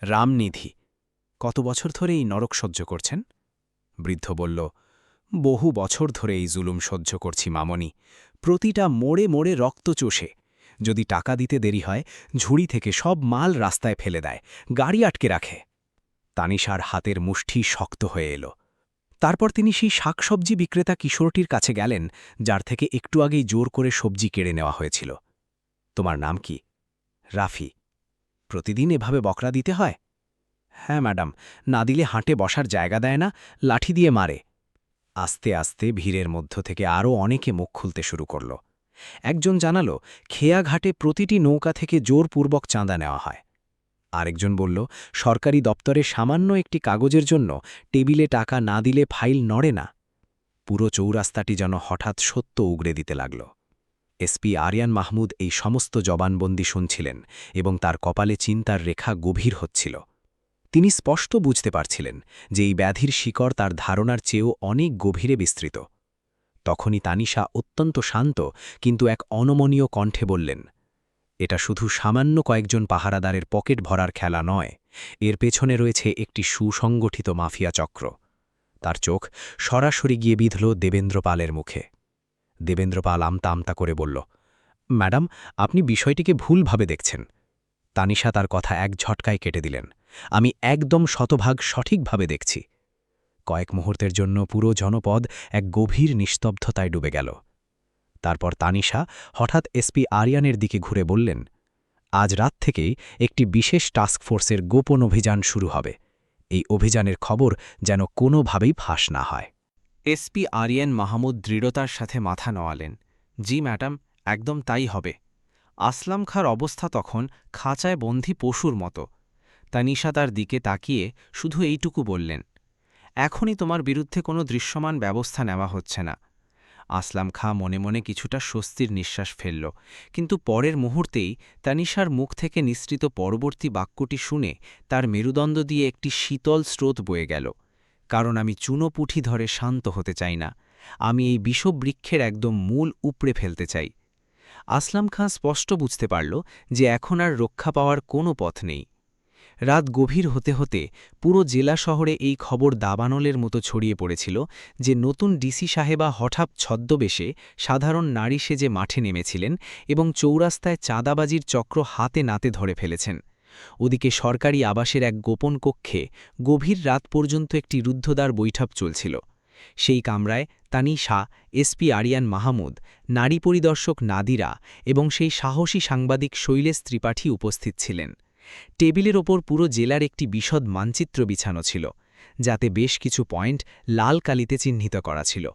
রামনিধি। কত বছর ধরে এই নরক সহ্য করছেন? বৃদ্ধ বলল, বহু বছর ধরে এই জুলুম সহ্য করছি মামনি। প্রতিটা মোড়ে মোড়ে রক্ত চষে। যদি টাকা দিতে দেরি হয়, ঝুড়ি থেকে সব মাল রাস্তায় ফেলে দেয়, গাড়ি আটকে রাখে। তানিশার হাতের মুষ্টি শক্ত হয়ে এলো। তারপর তিনি সেই শাকসবজি বিক্রেতা কিশোরটির কাছে গেলেন, যার থেকে একটু আগেই জোর করে সবজি কেড়ে নেওয়া হয়েছিল। তোমার নাম কি? রাফি। প্রতিদিন এভাবে বকরা দিতে হয়? হ্যাঁ ম্যাডাম, না দিলে হাঁটে বসার জায়গা দেয় না, লাঠি দিয়ে মারে। আস্তে আস্তে ভিড়ের মধ্য থেকে আরও অনেকে মুখ খুলতে শুরু করল। একজন জানালো, খেয়াঘাটে প্রতিটি নৌকা থেকে জোরপূর্বক চাঁদা নেওয়া হয়। আরেকজন বলল, সরকারি দপ্তরে সামান্য একটি কাগজের জন্য টেবিলে টাকা না দিলে ফাইল নড়ে না। পুরো চৌরাস্তাটি যেন হঠাৎ সত্য উগড়ে দিতে লাগল। এসপি আরিয়ান মাহমুদ এই সমস্ত জবানবন্দি শুনছিলেন এবং তার কপালে চিন্তার রেখা গভীর হচ্ছিল। তিনি স্পষ্ট বুঝতে পারছিলেন যে এই ব্যাধির শিকড় তার ধারণার চেয়েও অনেক গভীরে বিস্তৃত। তখনই তানিশা অত্যন্ত শান্ত কিন্তু এক অনমনীয় কণ্ঠে বললেন, এটা শুধু সামান্য কয়েকজন পাহারাদারের পকেট ভরার খেলা নয়, এর পেছনে রয়েছে একটি সুসংগঠিত মাফিয়া চক্র। তার চোখ সরাসরি গিয়ে বিঁধল দেবেন্দ্রপালের মুখে। দেবেন্দ্রপাল আমতা আমতা করে বলল, ম্যাডাম, আপনি বিষয়টিকে ভুলভাবে দেখছেন। তানিশা তার কথা এক ঝটকায় কেটে দিলেন, আমি একদম শতভাগ সঠিকভাবে দেখছি। কয়েক মুহূর্তের জন্য পুরো জনপদ এক গভীর নিস্তব্ধতায় ডুবে গেল। তারপর তানিশা হঠাৎ এসপি আরিয়ানের দিকে ঘুরে বললেন, আজ রাত থেকেই একটি বিশেষ টাস্কফোর্সের গোপন অভিযান শুরু হবে। এই অভিযানের খবর যেন কোনোভাবেই ফাঁস না হয়। এসপি আরিয়ান মাহমুদ দৃঢ়তার সাথে মাথা নোয়ালেন, জি ম্যাডাম, একদম তাই হবে। আসলাম খাঁর অবস্থা তখন খাঁচায় বন্দী পশুর মতো। তানিশা তার দিকে তাকিয়ে শুধু এইটুকু বললেন, এখনই তোমার বিরুদ্ধে কোনো দৃশ্যমান ব্যবস্থা নেওয়া হচ্ছে না। আসলাম খাঁ মনে মনে কিছুটা স্বস্তির নিঃশ্বাস ফেলল, কিন্তু পরের মুহূর্তেই তানিশার মুখ থেকে নিঃসৃত পরবর্তী বাক্যটি শুনে তার মেরুদণ্ড দিয়ে একটি শীতল স্রোত বয়ে গেল। কারণ আমি চুনো পুঁঠি ধরে শান্ত হতে চাই না। আমি এই বিষবৃক্ষের একদম মূল উপড়ে ফেলতে চাই। আসলাম খাঁ স্পষ্ট বুঝতে পারল যে এখন আর রক্ষা পাওয়ার কোনো পথ নেই। রাত গভীর হতে হতে পুরো জেলা শহরে এই খবর দাবানলের মতো ছড়িয়ে পড়েছিল যে নতুন ডিসি সাহেবা হঠাৎ ছদ্মবেশে সাধারণ নারী সেজে মাঠে নেমেছিলেন এবং চৌরাস্তায় চাঁদাবাজির চক্র হাতে নাতে ধরে ফেলেছেন। ওদিকে সরকারি আবাসের এক গোপন কক্ষে গভীর রাত পর্যন্ত একটি রুদ্ধদ্বার বৈঠক চলছিল। সেই কামরায় তানিশা, এসপি আরিয়ান মাহমুদ, নারী পরিদর্শক নাদিরা এবং সেই সাহসী সাংবাদিক শৈলেশ ত্রিপাঠী উপস্থিত ছিলেন। টেবিলের ওপর পুরো জেলার একটি বিশদ মানচিত্র বিছানো ছিল, যাতে বেশ কিছু পয়েন্ট লাল কালিতে চিহ্নিত করা ছিল।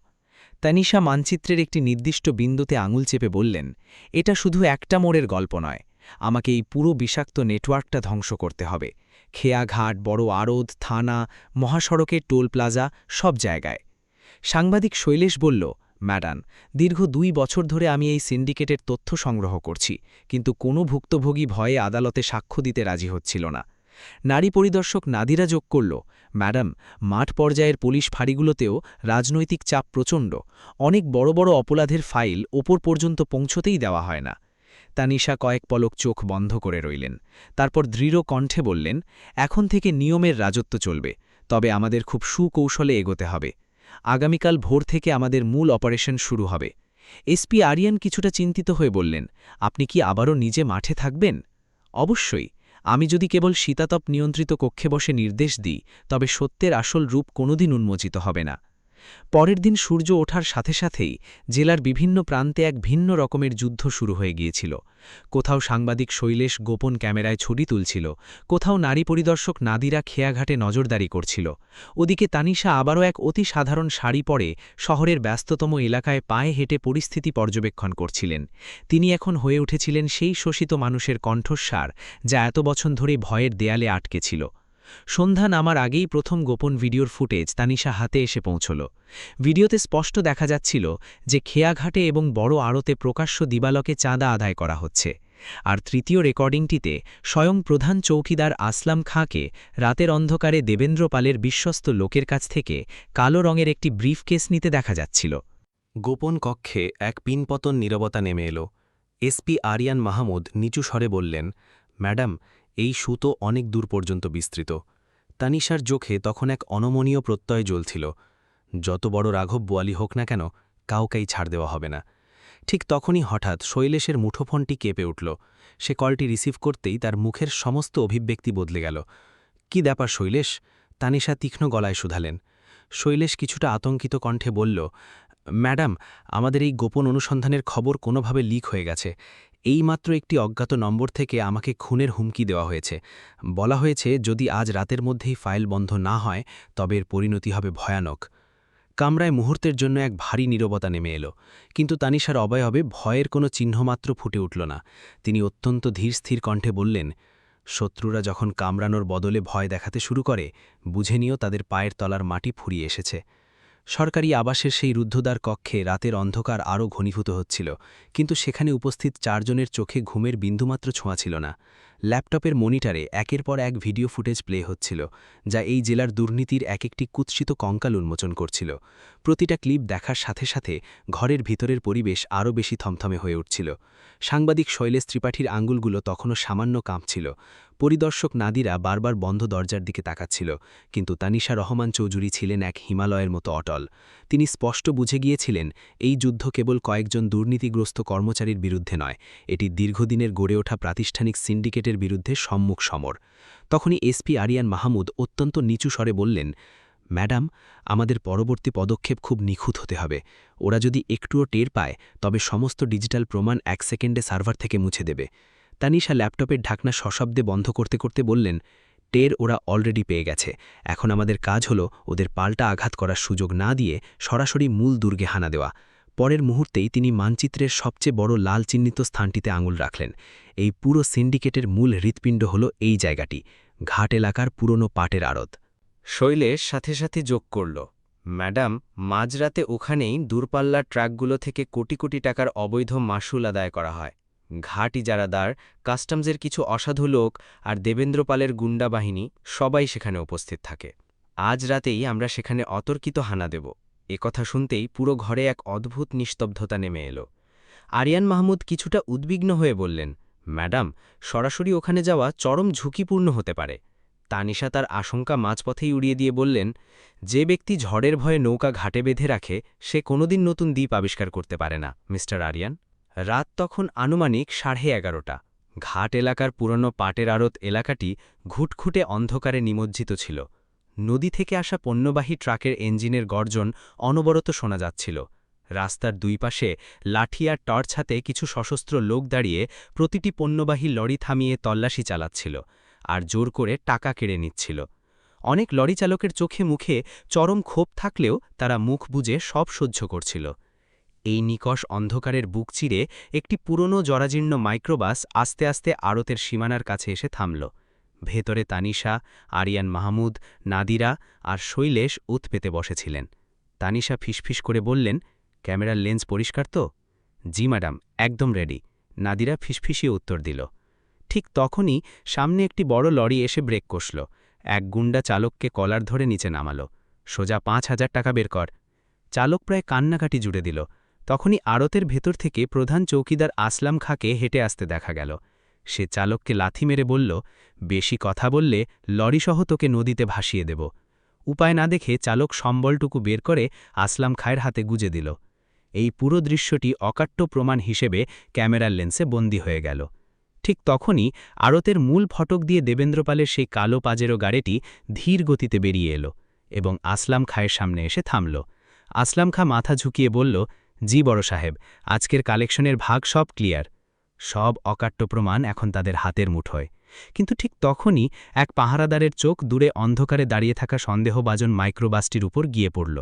তানিশা মানচিত্রের একটি নির্দিষ্ট বিন্দুতে আঙুল চেপে বললেন, এটা শুধু একটা মোড়ের গল্প নয়, আমাকে এই পুরো বিষাক্ত নেটওয়ার্কটা ধ্বংস করতে হবে। খেয়াঘাট, বড় আড়ত, থানা, মহাসড়কের টোল প্লাজা, সব জায়গায়। সাংবাদিক শৈলেশ বলল, ম্যাডাম, দীর্ঘ 2 বছর ধরে আমি এই সিন্ডিকেটের তথ্য সংগ্রহ করছি, কিন্তু কোনো ভুক্তভোগী ভয়ে আদালতে সাক্ষ্য দিতে রাজি হচ্ছিল না। নারী পরিদর্শক নাদিরা যোগ করল, ম্যাডাম, মাঠ পর্যায়ের পুলিশ ফাঁড়িগুলোতেও রাজনৈতিক চাপ প্রচণ্ড। অনেক বড় বড় অপরাধের ফাইল ওপর পর্যন্ত পৌঁছতেই দেওয়া হয় না। তানিশা কয়েক পলক চোখ বন্ধ করে রইলেন। তারপর দৃঢ় কণ্ঠে বললেন, এখন থেকে নিয়মের রাজত্ব চলবে, তবে আমাদের খুব সুকৌশলে এগোতে হবে। আগামীকাল ভোর থেকে আমাদের মূল অপারেশন শুরু হবে। এসপি আরিয়ান কিছুটা চিন্তিত হয়ে বললেন, আপনি কি আবারও নিজে মাঠে থাকবেন? অবশ্যই। আমি যদি কেবল শীতাতপ নিয়ন্ত্রিত কক্ষে বসে নির্দেশ দিই, তবে সত্যের আসল রূপ কোনোদিন উন্মোচিত হবে না। পরের দিন সূর্য ওঠার সাথে সাথেই জেলার বিভিন্ন প্রান্তে এক ভিন্ন রকমের যুদ্ধ শুরু হয়ে গিয়েছিল। কোথাও সাংবাদিক শৈলেশ গোপন ক্যামেরায় ছবি তুলছিল, কোথাও নারী পরিদর্শক নাদিরা খেয়াঘাটে নজরদারি করছিল। ওদিকে তানিশা আবারও এক অতি সাধারণ শাড়ি পরে শহরের ব্যস্ততম এলাকায় পায়ে হেঁটে পরিস্থিতি পর্যবেক্ষণ করছিলেন। তিনি এখন হয়ে উঠেছিলেন সেই শোষিত মানুষের কণ্ঠস্বার, যা এত বছর ধরে ভয়ের দেয়ালে আটকে ছিল। সন্ধ্যা নামার আগেই প্রথম গোপন ভিডিওর ফুটেজ তানিশা হাতে এসে পৌঁছল। ভিডিওতে স্পষ্ট দেখা যাচ্ছিল যে খেয়াঘাটে এবং বড় আড়তে প্রকাশ্য দিবালকে চাঁদা আদায় করা হচ্ছে। আর তৃতীয় রেকর্ডিংটিতে স্বয়ং প্রধান চৌকিদার আসলাম খাঁকে রাতের অন্ধকারে দেবেন্দ্র পালের বিশ্বস্ত লোকের কাছ থেকে কালো রঙের একটি ব্রিফকেস নিতে দেখা যাচ্ছিল। গোপন কক্ষে এক পিনপতন নীরবতা নেমে এলো। এসপি আরিয়ান মাহমুদ নিচু স্বরে বললেন, ম্যাডাম, এই সুতো অনেক দূর পর্যন্ত বিস্তৃত। তানিশার চোখে তখন এক অনমনীয় প্রত্যয় জ্বলছিল, যত বড় রাঘব বোয়ালি হোক না কেন, কাউকেই ছাড় দেওয়া হবে না। ঠিক তখনই হঠাৎ শৈলেশের মুঠোফোনটি কেঁপে উঠল। সে কলটি রিসিভ করতেই তার মুখের সমস্ত অভিব্যক্তি বদলে গেল। কি ব্যাপার শৈলেশ? তানিশা তীক্ষ্ণ গলায় শুধালেন। শৈলেশ কিছুটা আতঙ্কিত কণ্ঠে বলল, ম্যাডাম, আমাদের এই গোপন অনুসন্ধানের খবর কোনোভাবে লিক হয়ে গেছে। এইমাত্র একটি অজ্ঞাত নম্বর থেকে আমাকে খুনের হুমকি দেওয়া হয়েছে। বলা হয়েছে যদি আজ রাতের মধ্যেই ফাইল বন্ধ না হয় তবে এর পরিণতি হবে ভয়ানক। কামরায় মুহূর্তের জন্য এক ভারী নীরবতা নেমে এলো, কিন্তু তানিশার অবয়বে ভয়ের কোনো চিহ্নমাত্র ফুটে উঠল না। তিনি অত্যন্ত ধীরস্থির কণ্ঠে বললেন, শত্রুরা যখন কামড়ানোর বদলে ভয় দেখাতে শুরু করে, বুঝে নিও তাদের পায়ের তলার মাটি ফুরিয়ে এসেছে। সরকারি আবাসের সেই রুদ্ধদ্বার কক্ষে রাতের অন্ধকার আরও ঘনীভূত হচ্ছিল, কিন্তু সেখানে উপস্থিত 4 জনের চোখে ঘুমের বিন্দুমাত্র ছোঁয়া ছিল না। ল্যাপটপের মনিটরে একের পর এক ভিডিও ফুটেজ প্লে হচ্ছিল, যা এই জেলার দুর্নীতির এক একটি কুৎসিত কঙ্কাল উন্মোচন করছিল। প্রতিটা ক্লিপ দেখার সাথে সাথে ঘরের ভিতরের পরিবেশ আরও বেশি থমথমে হয়ে উঠছিল। সাংবাদিক শৈলেশ ত্রিপাঠীর আঙুলগুলো তখনও সামান্য কাঁপছিল। পরিদর্শক নাদিরা বারবার বন্ধ দরজার দিকে তাকাচ্ছিল, কিন্তু তানিশা রহমান চৌধুরী ছিলেন এক হিমালয়ের মতো অটল। তিনি স্পষ্ট বুঝে গিয়েছিলেন, এই যুদ্ধ কেবল কয়েকজন দুর্নীতিগ্রস্ত কর্মচারীর বিরুদ্ধে নয়, এটি দীর্ঘদিনের গড়ে ওঠা প্রাতিষ্ঠানিক সিন্ডিকেটের বিরুদ্ধে সম্মুখ সমর। তখনই এসপি আরিয়ান মাহমুদ অত্যন্ত নিচু স্বরে বললেন, ম্যাডাম, আমাদের পরবর্তী পদক্ষেপ খুব নিখুঁত হতে হবে। ওরা যদি একটুও টের পায় তবে সমস্ত ডিজিটাল প্রমাণ 1 সেকেন্ডে সার্ভার থেকে মুছে দেবে। তানিশা ল্যাপটপের ঢাকনা সশব্দে বন্ধ করতে করতে বললেন, টের ওরা অলরেডি পেয়ে গেছে। এখন আমাদের কাজ হলো ওদের পাল্টা আঘাত করার সুযোগ না দিয়ে সরাসরি মূল দুর্গে হানা দেওয়া। পরের মুহূর্তেই তিনি মানচিত্রের সবচেয়ে বড় লাল চিহ্নিত স্থানটিতে আঙুল রাখলেন। এই পুরো সিন্ডিকেটের মূল হৃৎপিণ্ড হল এই জায়গাটি, ঘাট এলাকার পুরনো পাটের আড়ত। শৈলেশ সাথে সাথে যোগ করল, ম্যাডাম, মাঝরাতে ওখানেই দূরপাল্লার ট্রাকগুলো থেকে কোটি কোটি টাকার অবৈধ মাসুল আদায় করা হয়। ঘাট ইজারাদার, কাস্টমসের কিছু অসাধু লোক আর দেবেন্দ্র পালের গুন্ডা বাহিনী সবাই সেখানে উপস্থিত থাকে। আজ রাতেই আমরা সেখানে অতর্কিত হানা দেব। কথা শুনতেই পুরো ঘরে এক অদ্ভুত নিস্তব্ধতা নেমে এলো। আরিয়ান মাহমুদ কিছুটা উদ্বিগ্ন হয়ে বললেন, ম্যাডাম, সরাসরি ওখানে যাওয়া চরম ঝুঁকিপূর্ণ হতে পারে। তানিশা তার আশঙ্কা মাঝপথেই উড়িয়ে দিয়ে বললেন, যে ব্যক্তি ঝড়ের ভয়ে নৌকা ঘাটে বেঁধে রাখে সে কোনোদিন নতুন দ্বীপ আবিষ্কার করতে পারে না, মিস্টার আরিয়ান। রাত তখন আনুমানিক 11:30। ঘাট এলাকার পুরনো পাটের আড়ত এলাকাটি ঘুটঘুটে অন্ধকারে নিমজ্জিত ছিল। নদী থেকে আসা পণ্যবাহী ট্রাকের ইঞ্জিনের গর্জন অনবরত শোনা যাচ্ছিল। রাস্তার দুই পাশে লাঠি আর টর্চ হাতে কিছু সশস্ত্র লোক দাঁড়িয়ে প্রতিটি পণ্যবাহী লরি থামিয়ে তল্লাশি চালাচ্ছিল আর জোর করে টাকা কেড়ে নিচ্ছিল। অনেক লরি চালকের চোখে মুখে চরম ক্ষোভ থাকলেও তারা মুখ বুজে সব সহ্য করছিল। এই নিকষ অন্ধকারের বুক চিরে একটি পুরনো জরাজীর্ণ মাইক্রোবাস আস্তে আস্তে আড়তের সীমানার কাছে এসে থামল। ভেতরে তানিশা, আরিয়ান মাহমুদ, নাদিরা আর শৈলেশ উত পেতে বসেছিলেন। তানিশা ফিসফিস করে বললেন, ক্যামেরার লেন্স পরিষ্কার তো? জি ম্যাডাম, একদম রেডি, নাদিরা ফিসফিসিয়ে উত্তর দিল। ঠিক তখনই সামনে একটি বড় লরি এসে ব্রেক কষল। এক গুন্ডা চালককে কলার ধরে নিচে নামালো। সোজা 5,000 টাকা বের কর। চালক প্রায় কান্নাকাটি জুড়ে দিল। তখনই আড়তের ভেতর থেকে প্রধান চৌকিদার আসলাম খাঁকে হেঁটে আসতে দেখা গেল। সে চালককে লাথি মেরে বলল, বেশি কথা বললে লরিসহ তোকে নদীতে ভাসিয়ে দেব। উপায় না দেখে চালক সম্বলটুকু বের করে আসলাম খাঁয়ের হাতে গুজে দিল। এই পুরো দৃশ্যটি অকাট্য প্রমাণ হিসেবে ক্যামেরার লেন্সে বন্দী হয়ে গেল। ঠিক তখনই আড়তের মূল ফটক দিয়ে দেবেন্দ্রপালের সেই কালো পাজেরো গাড়িটি ধীর গতিতে বেরিয়ে এলো এবং আসলাম খাঁয়ের সামনে এসে থামল। আসলাম খাঁ মাথা ঝুঁকিয়ে বলল, জি বড় সাহেব, আজকের কালেকশনের ভাগ সব ক্লিয়ার। সব অকাট্য প্রমাণ এখন তাদের হাতের মুঠোয়। কিন্তু ঠিক তখনই এক পাহারাদারের চোখ দূরে অন্ধকারে দাঁড়িয়ে থাকা সন্দেহভাজন মাইক্রোবাসটির উপর গিয়ে পড়ল।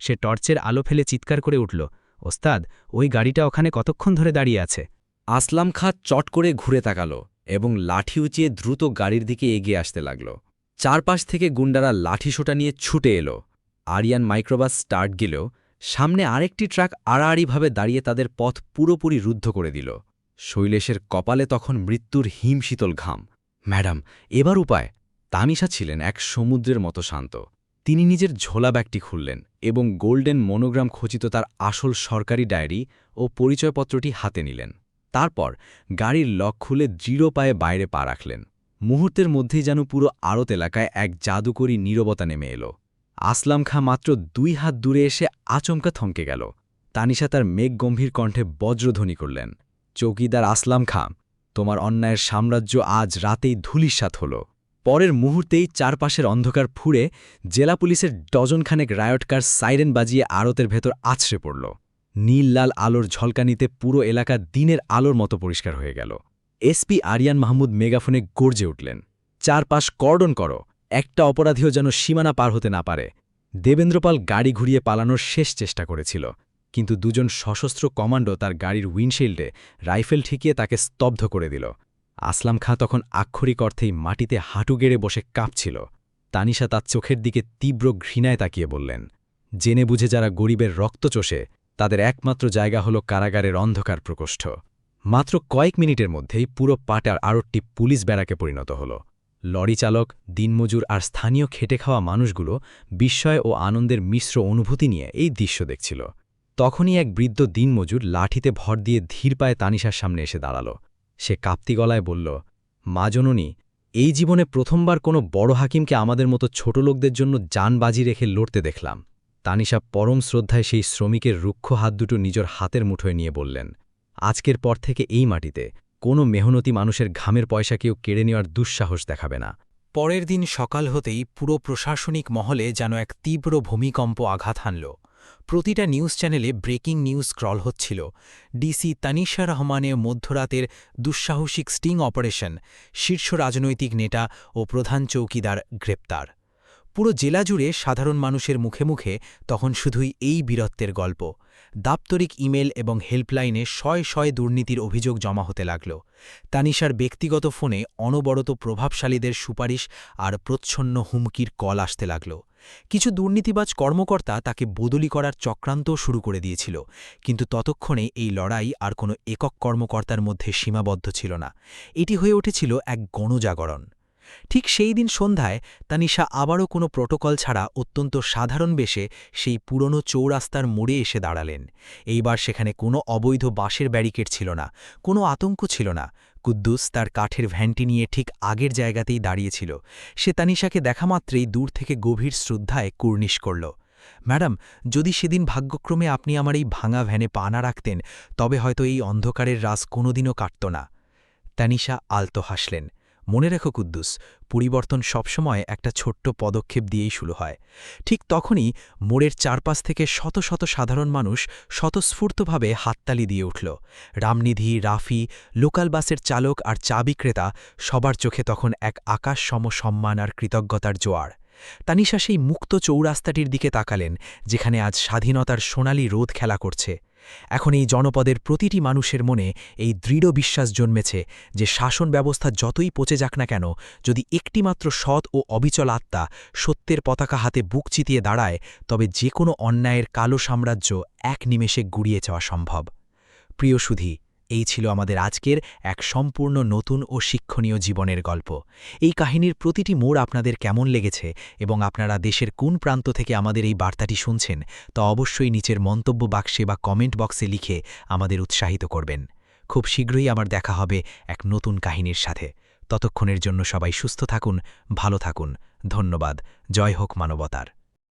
সে টর্চের আলো ফেলে চিৎকার করে উঠল, ওস্তাদ, ওই গাড়িটা ওখানে কতক্ষণ ধরে দাঁড়িয়ে আছে? আসলাম খাঁ চট করে ঘুরে তাকাল এবং লাঠি উঁচিয়ে দ্রুত গাড়ির দিকে এগিয়ে আসতে লাগল। চারপাশ থেকে গুন্ডারা লাঠিসোঁটা নিয়ে ছুটে এলো। আরিয়ান মাইক্রোবাস স্টার্ট গেলেও সামনে আরেকটি ট্রাক আড়াআড়িভাবে দাঁড়িয়ে তাদের পথ পুরোপুরি রুদ্ধ করে দিল। শৈলেশের কপালে তখন মৃত্যুর হিমশীতল ঘাম। ম্যাডাম, এবার উপায়? তানিশা ছিলেন এক সমুদ্রের মতো শান্ত। তিনি নিজের ঝোলা ব্যাগটি খুললেন এবং গোল্ডেন মনোগ্রাম খচিত তার আসল সরকারি ডায়েরি ও পরিচয়পত্রটি হাতে নিলেন। তারপর গাড়ির লক খুলে দৃঢ় পায়ে বাইরে পা রাখলেন। মুহূর্তের মধ্যেই যেন পুরো আড়ত এলাকায় এক জাদুকরী নীরবতা নেমে এলো। আসলাম খাঁ মাত্র 2 হাত দূরে এসে আচমকা থমকে গেল। তানিশা তার মেঘগম্ভীর কণ্ঠে বজ্রধ্বনি করলেন, চৌকিদার আসলাম খাঁ, তোমার অন্যায়ের সাম্রাজ্য আজ রাতেই ধূলিসাৎ হল। পরের মুহূর্তেই চারপাশের অন্ধকার ফুঁড়ে জেলা পুলিশের ডজনখানেক রায়টকার সাইরেন বাজিয়ে আড়তের ভেতর আছড়ে পড়ল। নীল লাল আলোর ঝলকানিতে পুরো এলাকা দিনের আলোর মতো পরিষ্কার হয়ে গেল। এসপি আরিয়ান মাহমুদ মেগাফোনে গর্জে উঠলেন, চারপাশ কর্ডন করো, একটা অপরাধীও যেন সীমানা পার হতে না পারে। দেবেন্দ্রপাল গাড়ি ঘুরিয়ে পালানোর শেষ চেষ্টা করেছিল, কিন্তু দুজন সশস্ত্র কমান্ডো তার গাড়ির উইন্ডশিল্ডে রাইফেল ঠেকিয়ে তাকে স্তব্ধ করে দিল। আসলাম খাঁ তখন আক্ষরিক অর্থেই মাটিতে হাঁটু গেড়ে বসে কাঁপছিল। তানিশা তার চোখের দিকে তীব্র ঘৃণায় তাকিয়ে বললেন, জেনে বুঝে যারা গরিবের রক্ত চষে তাদের একমাত্র জায়গা হল কারাগারের অন্ধকার প্রকোষ্ঠ। মাত্র কয়েক মিনিটের মধ্যেই পুরো পাটার আড়তটি পুলিশ ব্যারাকে পরিণত হল। লরি চালক, দিনমজুর আর স্থানীয় খেটে খাওয়া মানুষগুলো বিস্ময় ও আনন্দের মিশ্র অনুভূতি নিয়ে এই দৃশ্য দেখছিল। তখনই এক বৃদ্ধ দিনমজুর লাঠিতে ভর দিয়ে ধীর পায়ে তানিশার সামনে এসে দাঁড়াল। সে কাঁপতি গলায় বলল, মা জননী, এই জীবনে প্রথমবার কোনো বড় হাকিমকে আমাদের মতো ছোট লোকদের জন্য জান বাজি রেখে লড়তে দেখলাম। তানিশা পরম শ্রদ্ধায় সেই শ্রমিকের রুক্ষ হাত দুটো নিজের হাতের মুঠোয় নিয়ে বললেন, আজকের পর থেকে এই মাটিতে কোনো মেহনতি মানুষের ঘামের পয়সা কেউ কেড়ে নেওয়ার দুঃসাহস দেখাবে না। পরের দিন সকাল হতেই পুরো প্রশাসনিক মহলে যেন এক তীব্র ভূমিকম্প আঘাত হানল। প্রতিটা নিউজ চ্যানেলে ব্রেকিং নিউজ স্ক্রল হচ্ছিল, ডিসি তানিশা রহমানের মধ্যরাতের দুঃসাহসিক স্টিং অপারেশন, শীর্ষ রাজনৈতিক নেতা ও প্রধান চৌকিদার গ্রেপ্তার। পুরো জেলা জুড়ে সাধারণ মানুষের মুখে মুখে তখন শুধুই এই বীরত্বের গল্প। দাপ্তরিক ইমেল এবং হেল্পলাইনে শয়ে শয়ে দুর্নীতির অভিযোগ জমা হতে লাগল। তানিশার ব্যক্তিগত ফোনে অনবরত প্রভাবশালীদের সুপারিশ আর প্রচ্ছন্ন হুমকির কল আসতে লাগল। কিছু দুর্নীতিবাজ কর্মকর্তা তাকে বদলি করার চক্রান্তও শুরু করে দিয়েছিল, কিন্তু ততক্ষণে এই লড়াই আর কোনো একক কর্মকর্তার মধ্যে সীমাবদ্ধ ছিল না। এটি হয়ে উঠেছিল এক গণজাগরণ। ঠিক সেই দিন সন্ধ্যায় তানিশা আবারও কোনো প্রোটোকল ছাড়া অত্যন্ত সাধারণ বেশে সেই পুরনো চৌরাস্তার মোড়ে এসে দাঁড়ালেন। এইবার সেখানে কোনো অবৈধ বাঁশের ব্যারিকেড ছিল না, কোনো আতঙ্ক ছিল না। কুদ্দুস তার কাঠের ভ্যানটি নিয়ে ঠিক আগের জায়গাতেই দাঁড়িয়েছিল। সে তানিশাকে দেখামাত্রেই দূর থেকে গভীর শ্রদ্ধায় কুর্নিশ করল। ম্যাডাম, যদি সেদিন ভাগ্যক্রমে আপনি আমার এই ভাঙা ভ্যানে পা না রাখতেন, তবে হয়তো এই অন্ধকারের রাস কোনোদিনও কাটত না। তানিশা আলতো হাসলেন। মনে রেখো কুদ্দুস, পরিবর্তন সবসময় একটা ছোট্ট পদক্ষেপ দিয়েই শুরু হয়। ঠিক তখনই মোড়ের চারপাশ থেকে শত শত সাধারণ মানুষ স্বতঃস্ফূর্তভাবে হাততালি দিয়ে উঠল। রামনিধি, রাফি, লোকাল বাসের চালক আর চা বিক্রেতা, সবার চোখে তখন এক আকাশসম সম্মান আর কৃতজ্ঞতার জোয়ার। তানিশা সেই মুক্ত চৌরাস্তাটির দিকে তাকালেন, যেখানে আজ স্বাধীনতার সোনালি রোদ খেলা করছে। এখন এই জনপদের প্রতিটি মানুষের মনে এই দৃঢ় বিশ্বাস জন্মেছে যে শাসন ব্যবস্থা যতই পচে যাক না কেন, যদি একটিমাত্র সৎ ও অবিচল আত্মা সত্যের পতাকা হাতে বুক চিতিয়ে দাঁড়ায়, তবে যে কোনো অন্যায়ের কালো সাম্রাজ্য এক নিমেষে গুড়িয়ে যাওয়া সম্ভব। প্রিয় সুধী, এই ছিল আমাদের আজকের এক সম্পূর্ণ নতুন ও শিক্ষণীয় জীবনের গল্প। এই কাহিনীর প্রতিটি মোড় আপনাদের কেমন লেগেছে এবং আপনারা দেশের কোন প্রান্ত থেকে আমাদের এই বার্তাটি শুনছেন, তা অবশ্যই নিচের মন্তব্য বাক্সে বা কমেন্ট বক্সে লিখে আমাদের উৎসাহিত করবেন। খুব শীঘ্রই আবার দেখা হবে এক নতুন কাহিনীর সাথে। ততক্ষণের জন্য সবাই সুস্থ থাকুন, ভালো থাকুন। ধন্যবাদ। জয় হোক মানবতার।